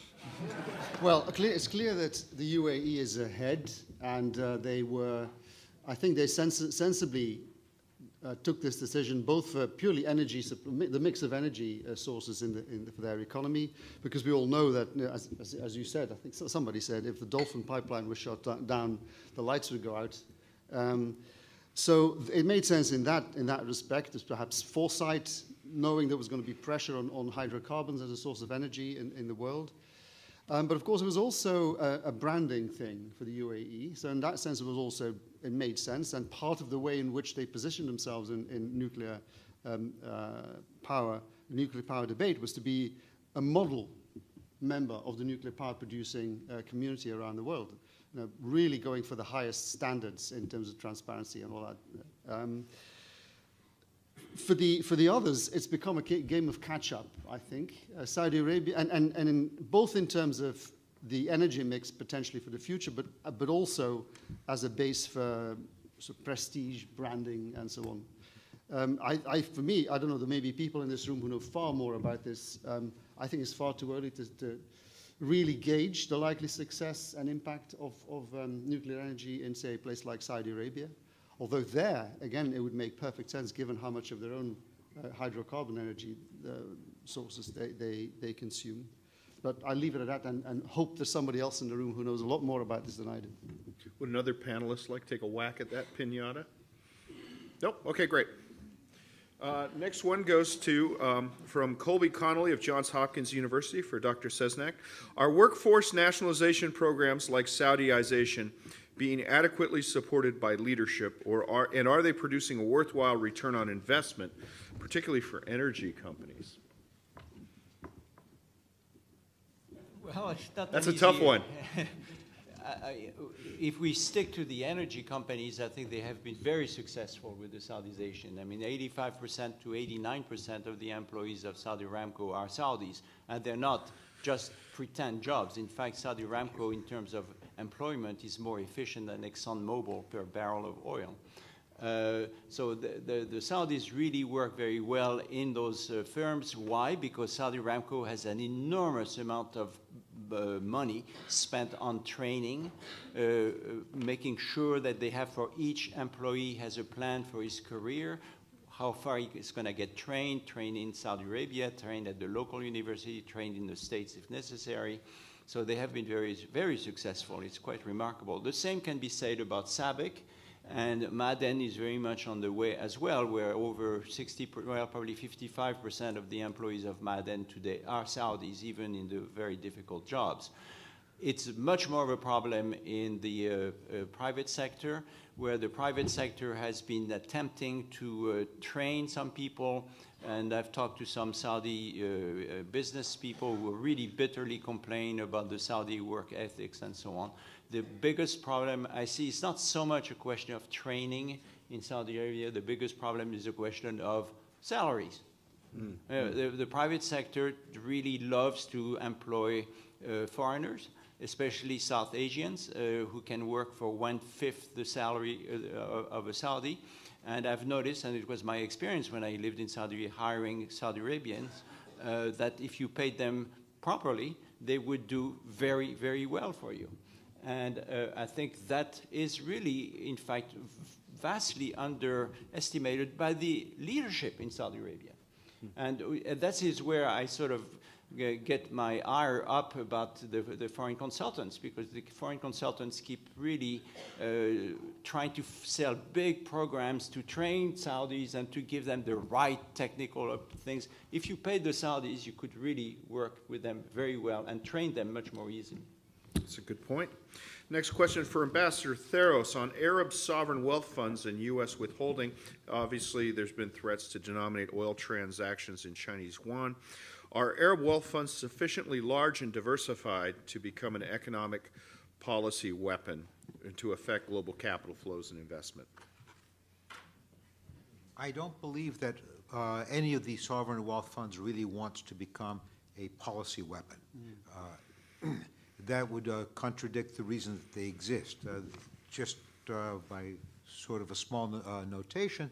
Well, it's clear that the UAE is ahead, and I think they sensibly took this decision both for purely energy, the mix of energy sources for their economy, because we all know that, as you said, I think somebody said, if the Dolphin pipeline was shut down, the lights would go out. So it made sense in that respect, as perhaps foresight, knowing there was going to be pressure on hydrocarbons as a source of energy in the world. But of course, it was also a branding thing for the UAE. So in that sense, it made sense. And part of the way in which they positioned themselves in nuclear power debate was to be a model member of the nuclear power producing community around the world. Really going for the highest standards in terms of transparency and all that. For the others, it's become a game of catch-up, I think. Saudi Arabia, and both in terms of the energy mix potentially for the future, but also as a base for sort of prestige, branding, and so on. For me, I don't know, there may be people in this room who know far more about this. I think it's far too early to really gauge the likely success and impact of nuclear energy in, say, a place like Saudi Arabia. Although there, again, it would make perfect sense given how much of their own hydrocarbon energy sources they consume. But I'll leave it at that and hope there's somebody else in the room who knows a lot more about this than I do. Would another panelist like to take a whack at that pinata? Nope? Okay, great. Next one goes to, from Colby Connolly of Johns Hopkins University for Dr. Seznec. Are workforce nationalization programs like Saudiization being adequately supported by leadership, and are they producing a worthwhile return on investment, particularly for energy companies? Well, it's not That's an a tough easy- one. If we stick to the energy companies, I think they have been very successful with the Saudization. I mean, 85% to 89% of the employees of Saudi Aramco are Saudis, and they're not just pretend jobs. In fact, Saudi Aramco, in terms of employment, is more efficient than ExxonMobil per barrel of oil. So the Saudis really work very well in those firms. Why? Because Saudi Aramco has an enormous amount of money spent on training, making sure that they have, for each employee has a plan for his career, how far he is going to get trained in Saudi Arabia, trained at the local university, trained in the States if necessary. So they have been very, very successful. It's quite remarkable. The same can be said about SABIC. And Ma'aden is very much on the way as well, where over 55% of the employees of Ma'aden today are Saudis, even in the very difficult jobs. It's much more of a problem in the private sector, where the private sector has been attempting to train some people. And I've talked to some Saudi business people who really bitterly complain about the Saudi work ethics and so on. The biggest problem I see is not so much a question of training in Saudi Arabia. The biggest problem is a question of salaries. The private sector really loves to employ foreigners, especially South Asians, who can work for 1/5 the salary of a Saudi. And I've noticed, and it was my experience when I lived in Saudi, hiring Saudi Arabians, that if you paid them properly, they would do very, very well for you. And I think that is really, in fact, vastly underestimated by the leadership in Saudi Arabia. And that is where I sort of get my ire up about the foreign consultants, because the foreign consultants keep really trying to sell big programs to train Saudis and to give them the right technical things. If you paid the Saudis, you could really work with them very well and train them much more easily. That's a good point. Next question for Ambassador Theros on Arab sovereign wealth funds and U.S. withholding. Obviously, there's been threats to denominate oil transactions in Chinese yuan. Are Arab wealth funds sufficiently large and diversified to become an economic policy weapon and to affect global capital flows and investment? I don't believe that any of these sovereign wealth funds really wants to become a policy weapon. That would contradict the reason that they exist. Just by sort of a small notation,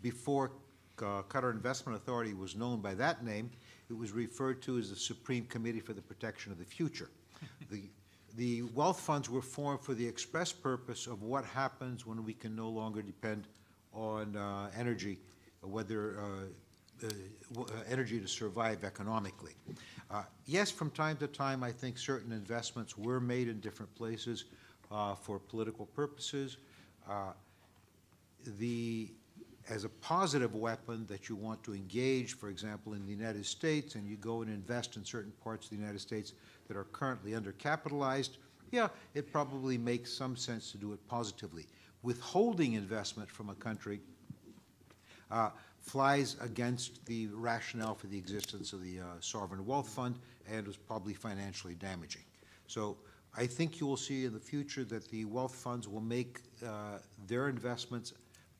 before Qatar Investment Authority was known by that name, it was referred to as the Supreme Committee for the Protection of the Future. The wealth funds were formed for the express purpose of what happens when we can no longer depend on energy, whether energy to survive economically. Yes, from time to time, I think certain investments were made in different places for political purposes. As a positive weapon that you want to engage, for example, in the United States, and you go and invest in certain parts of the United States that are currently undercapitalized, yeah, it probably makes some sense to do it positively. Withholding investment from a country flies against the rationale for the existence of the sovereign wealth fund and is probably financially damaging. So I think you will see in the future that the wealth funds will make their investments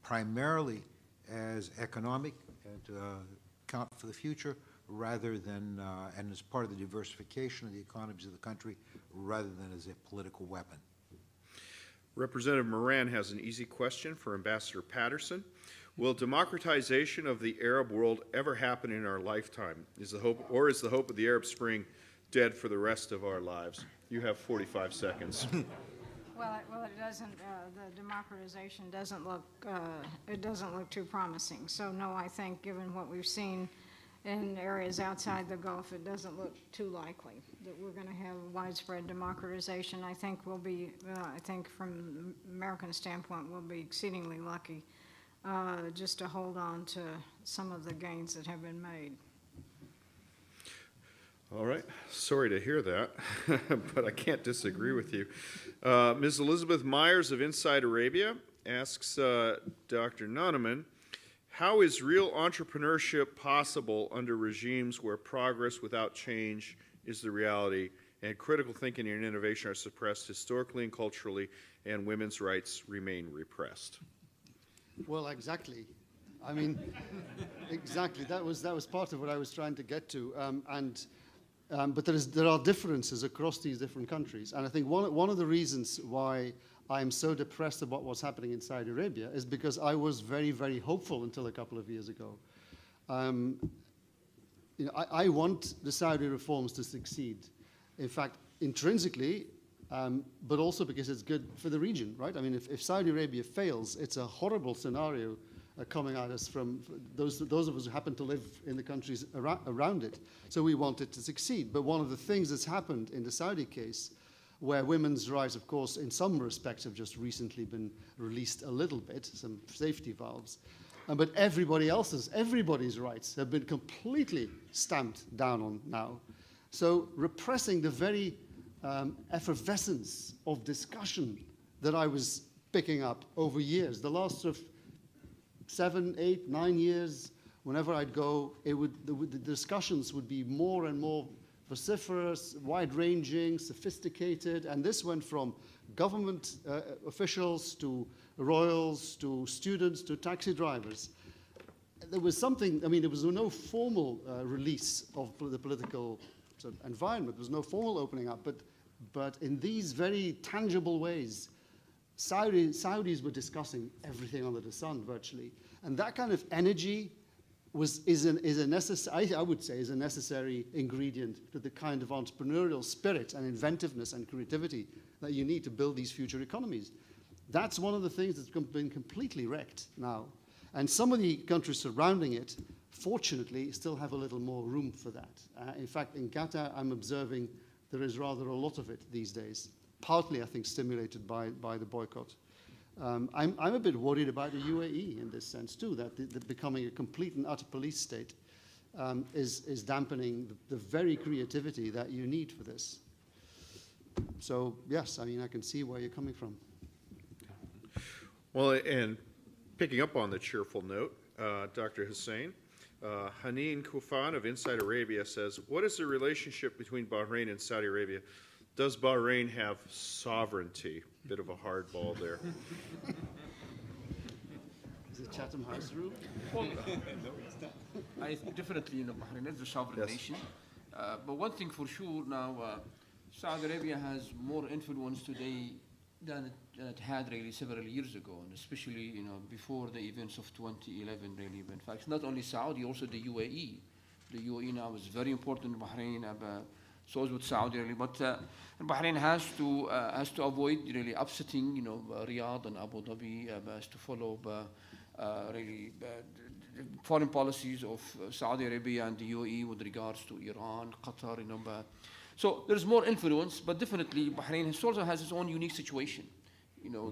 primarily as economic and account for the future rather than, and as part of the diversification of the economies of the country, rather than as a political weapon. Representative Moran has an easy question for Ambassador Patterson. Will democratization of the Arab world ever happen in our lifetime? Is the hope of the Arab Spring dead for the rest of our lives? You have 45 seconds. Well, it doesn't, the democratization doesn't look, it doesn't look too promising. So no, I think given what we've seen in areas outside the Gulf, it doesn't look too likely that we're going to have widespread democratization. I think we'll be, I think from American standpoint, we'll be exceedingly lucky just to hold on to some of the gains that have been made. All right. Sorry to hear that, but I can't disagree with you. Ms. Elizabeth Myers of Inside Arabia asks Dr. Nonneman, how is real entrepreneurship possible under regimes where progress without change is the reality and critical thinking and innovation are suppressed historically and culturally and women's rights remain repressed? Well, exactly. I mean, exactly. That was part of what I was trying to get to. But there are differences across these different countries. And I think one of the reasons why I'm so depressed about what's happening in Saudi Arabia is because I was very, very hopeful until a couple of years ago. I want the Saudi reforms to succeed. In fact, intrinsically, but also because it's good for the region, right? I mean, if Saudi Arabia fails, it's a horrible scenario coming at us from those of us who happen to live in the countries around it. So we want it to succeed. But one of the things that's happened in the Saudi case, where women's rights, of course, in some respects have just recently been released a little bit, some safety valves, but everybody's rights have been completely stamped down on now. So repressing the very effervescence of discussion that I was picking up over years, the last sort of 7, 8, 9 years, whenever I'd go, the discussions would be more and more vociferous, wide-ranging, sophisticated, and this went from government officials to royals to students to taxi drivers. There was something, I mean, there was no formal release of the political sort of environment. There was no formal opening up, but in these very tangible ways, Saudis were discussing everything under the sun virtually, and that kind of energy is a necessary, I would say, is a necessary ingredient to the kind of entrepreneurial spirit and inventiveness and creativity that you need to build these future economies. That's one of the things that's been completely wrecked now, and some of the countries surrounding it, fortunately, still have a little more room for that. In fact, in Qatar, I'm observing there is rather a lot of it these days. Partly, I think, stimulated by the boycott. I'm a bit worried about the UAE in this sense too, that becoming a complete and utter police state is dampening the very creativity that you need for this. So yes, I mean, I can see where you're coming from. Well, and picking up on the cheerful note, Dr. Husain, Haneen Kufan of Inside Arabia says, what is the relationship between Bahrain and Saudi Arabia? Does Bahrain have sovereignty? Bit of a hardball there. Is it Chatham House rule? Well, I think definitely, Bahrain is a sovereign nation. But one thing for sure now, Saudi Arabia has more influence today than it had really several years ago, and especially before the events of 2011 really. In fact, not only Saudi, also the UAE. The UAE now is very important in Bahrain. So is with Saudi really, but Bahrain has to avoid really upsetting, Riyadh and Abu Dhabi, has to follow really foreign policies of Saudi Arabia and the UAE with regards to Iran, Qatar, So there's more influence, but definitely Bahrain also has its own unique situation.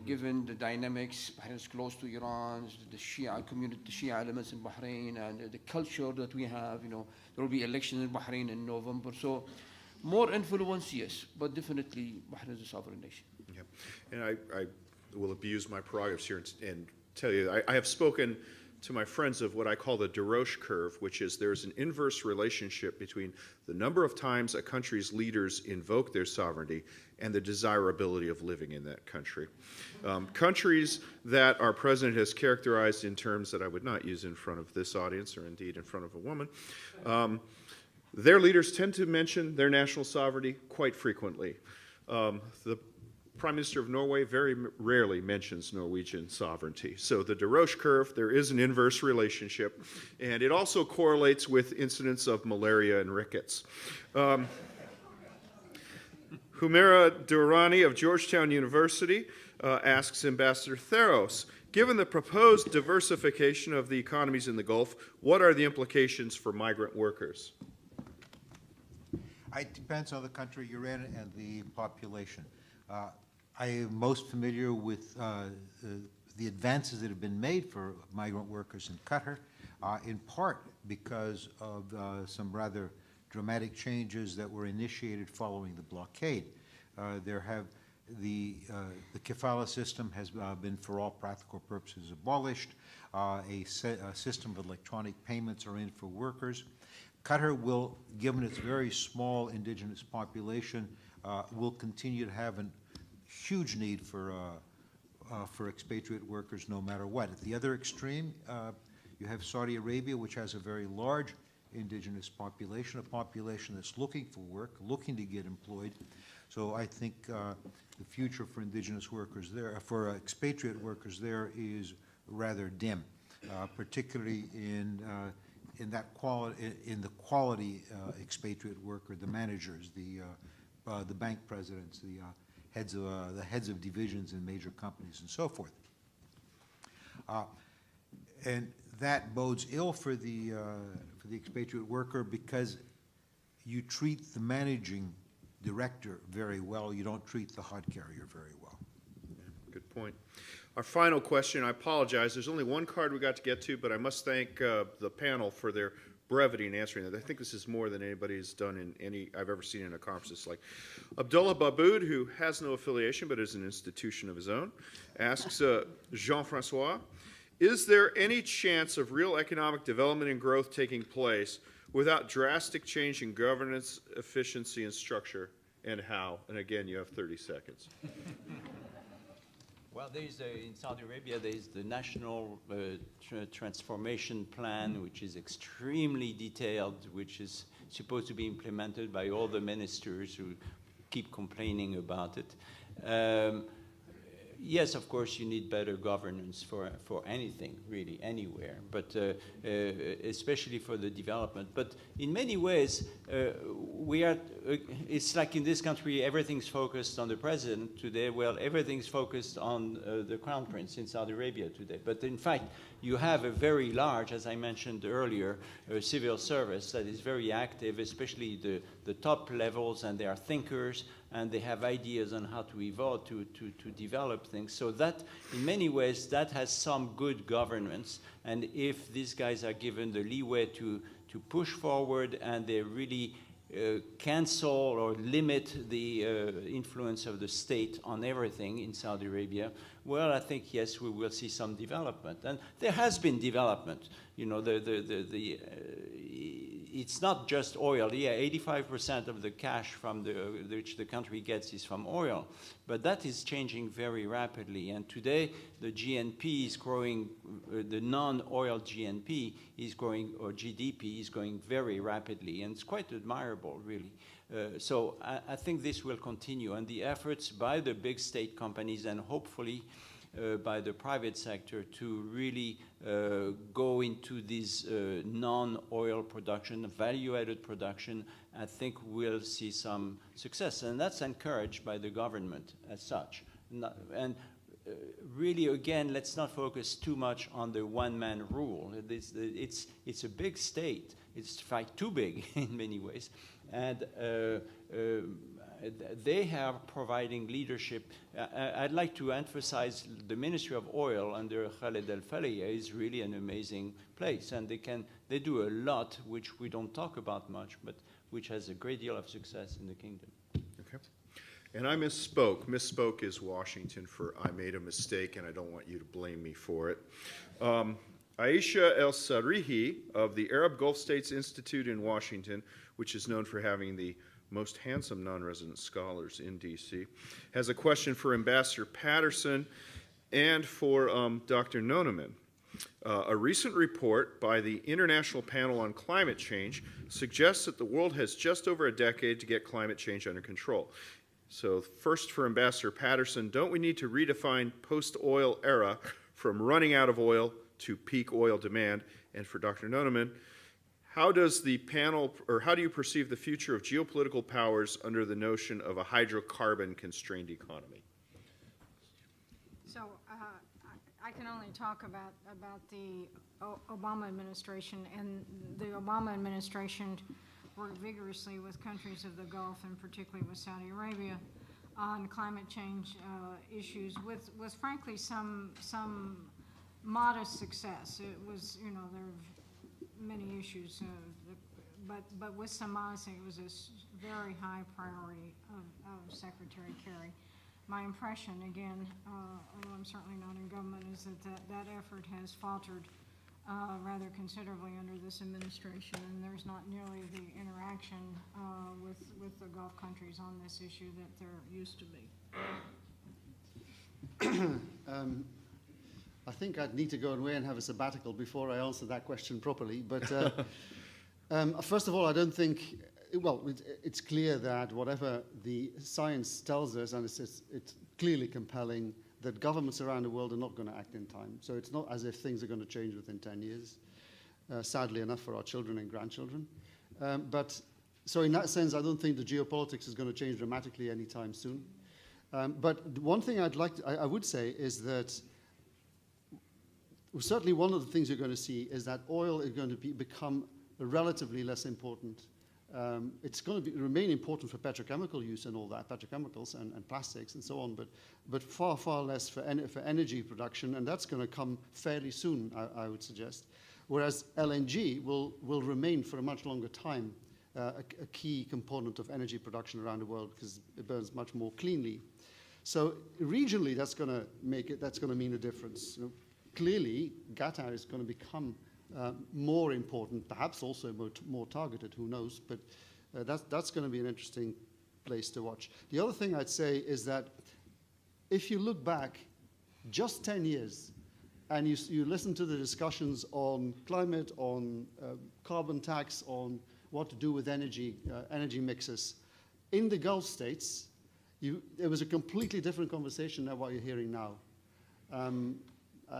Given the dynamics, Bahrain is close to Iran, the Shia community, the Shia elements in Bahrain, and the culture that we have. There will be elections in Bahrain in November, so. More influence, yes, but definitely Bahrain is a sovereign nation. Yeah. And I will abuse my prerogatives here and tell you, I have spoken to my friends of what I call the Des Roches curve, which is there's an inverse relationship between the number of times a country's leaders invoke their sovereignty and the desirability of living in that country. Countries that our president has characterized in terms that I would not use in front of this audience or indeed in front of a woman, their leaders tend to mention their national sovereignty quite frequently. The Prime Minister of Norway very rarely mentions Norwegian sovereignty. So the Des Roches curve, there is an inverse relationship, and it also correlates with incidents of malaria and rickets. Humaira Durrani of Georgetown University asks Ambassador Theros, given the proposed diversification of the economies in the Gulf, what are the implications for migrant workers? It depends on the country you're in and the population. I am most familiar with the advances that have been made for migrant workers in Qatar, in part because of some rather dramatic changes that were initiated following the blockade. The kafala system has been, for all practical purposes, abolished. A system of electronic payments are in for workers. Qatar will, given its very small indigenous population, will continue to have a huge need for expatriate workers no matter what. At the other extreme, you have Saudi Arabia, which has a very large indigenous population, a population that's looking for work, looking to get employed. So I think the future for indigenous workers there, for expatriate workers there, is rather dim, particularly in that quality, in the quality expatriate worker, the managers, the bank presidents, the heads of divisions in major companies, and so forth. And that bodes ill for the expatriate worker because you treat the managing director very well. You don't treat the hod carrier very well. Yeah, good point. Our final question, I apologize, there's only one card we got to get to, but I must thank the panel for their brevity in answering that. I think this is more than anybody's done in any I've ever seen in a conference like. Abdullah Baboud, who has no affiliation but is an institution of his own, asks Jean-Francois, is there any chance of real economic development and growth taking place without drastic change in governance, efficiency, and structure, and how? And again, you have 30 seconds. Well, in Saudi Arabia, there's the National Transformation Plan, which is extremely detailed, which is supposed to be implemented by all the ministers who keep complaining about it. Yes, of course, you need better governance for anything, really, anywhere, but especially for the development. But in many ways, it's like in this country, everything's focused on the president today. Well, everything's focused on the crown prince in Saudi Arabia today. But in fact, you have a very large, as I mentioned earlier, civil service that is very active, especially the top levels, and they are thinkers, and they have ideas on how to evolve, to develop things. So that, in many ways, that has some good governance. And if these guys are given the leeway to push forward and they really cancel or limit the influence of the state on everything in Saudi Arabia, well, I think, yes, we will see some development. And there has been development. You know, it's not just oil. Yeah, 85% of the cash from which the country gets is from oil. But that is changing very rapidly. And today, the GNP is growing, the non-oil GNP is growing, or GDP is growing very rapidly. And it's quite admirable, really. So I think this will continue. And the efforts by the big state companies and hopefully by the private sector to really go into this non-oil production, value-added production, I think we'll see some success. And that's encouraged by the government as such. Really, again, let's not focus too much on the one-man rule. It's a big state. It's, in fact, too big in many ways. And they are providing leadership. I'd like to emphasize the Ministry of Oil under Khaled Al-Faleh is really an amazing place. And they do a lot, which we don't talk about much, but which has a great deal of success in the kingdom. Okay. And I misspoke. Misspoke is Washington for I made a mistake, and I don't want you to blame me for it. Aisha El Sarihi of the Arab Gulf States Institute in Washington, which is known for having the most handsome non-resident scholars in D.C., has a question for Ambassador Patterson and for Dr. Nonneman. A recent report by the International Panel on Climate Change suggests that the world has just over a decade to get climate change under control. So first for Ambassador Patterson, don't we need to redefine post-oil era from running out of oil to peak oil demand? And for Dr. Nonneman, how does the panel, or how do you perceive the future of geopolitical powers under the notion of a hydrocarbon-constrained economy? So I can only talk about the Obama administration, and the Obama administration worked vigorously with countries of the Gulf, and particularly with Saudi Arabia, on climate change issues with frankly some modest success. It was, you know, there are many issues, but with some modesty, it was a very high priority of Secretary Kerry. My impression, again, although I'm certainly not in government, is that effort has faltered rather considerably under this administration, and there's not nearly the interaction with the Gulf countries on this issue that there used to be. I think I'd need to go away and have a sabbatical before I answer that question properly. But first of all, I don't think, well, it's clear that whatever the science tells us, and it's clearly compelling, that governments around the world are not going to act in time. So it's not as if things are going to change within 10 years, sadly enough for our children and grandchildren. So in that sense, I don't think the geopolitics is going to change dramatically anytime soon. But one thing I would say is that certainly one of the things you're going to see is that oil is going to become relatively less important. It's going to remain important for petrochemical use and all that, petrochemicals and plastics and so on, but far, far less for energy production, and that's going to come fairly soon, I would suggest. Whereas LNG will remain for a much longer time a key component of energy production around the world because it burns much more cleanly. So regionally, that's going to mean a difference. You know, clearly, Qatar is going to become more important, perhaps also more targeted, who knows, but that's going to be an interesting place to watch. The other thing I'd say is that if you look back just 10 years and you listen to the discussions on climate, on carbon tax, on what to do with energy mixes, in the Gulf states, there was a completely different conversation than what you're hearing now.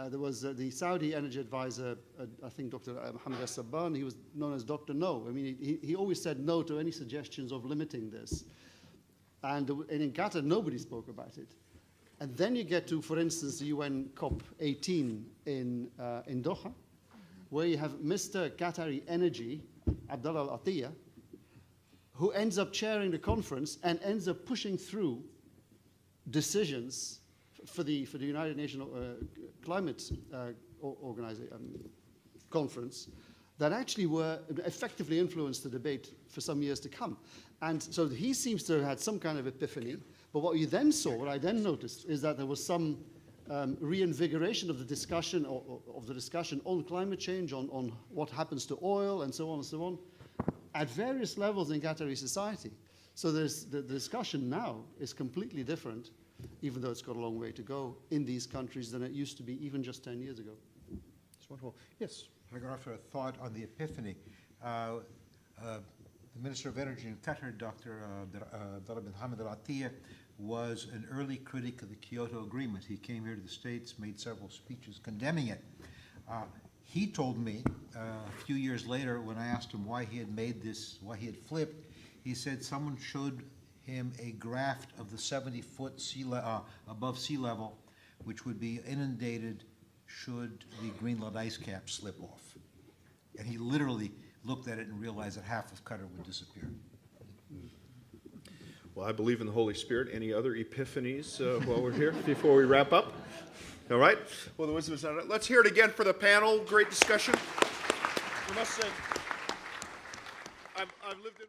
There was the Saudi energy advisor, I think Dr. Mohammed al-Sabban, he was known as Dr. No. I mean, he always said no to any suggestions of limiting this. And in Qatar, nobody spoke about it. And then you get to, for instance, the UN COP18 in Doha, where you have Mr. Qatari Energy, Abdullah Al-Attiyah, who ends up chairing the conference and ends up pushing through decisions for the United Nations Climate Conference that actually were effectively influenced the debate for some years to come. And so he seems to have had some kind of epiphany. But what you then saw, what I then noticed, is that there was some reinvigoration of the discussion on climate change, on what happens to oil, and so on and so on, at various levels in Qatari society. So the discussion now is completely different, even though it's got a long way to go in these countries than it used to be even just 10 years ago. That's wonderful. Yes. I got off a thought on the epiphany. The Minister of Energy in Qatar, Dr. Mohammed Al-Attiyah, was an early critic of the Kyoto Agreement. He came here to the States, made several speeches condemning it. He told me a few years later when I asked him why he had made this, why he had flipped, he said someone showed him a graph of the 70-foot above sea level, which would be inundated should the Greenland ice cap slip off. And he literally looked at it and realized that half of Qatar would disappear. Well, I believe in the Holy Spirit. Any other epiphanies while we're here before we wrap up? All right. Well, the wisdom is on it. Let's hear it again for the panel. Great discussion. I must say, I've lived in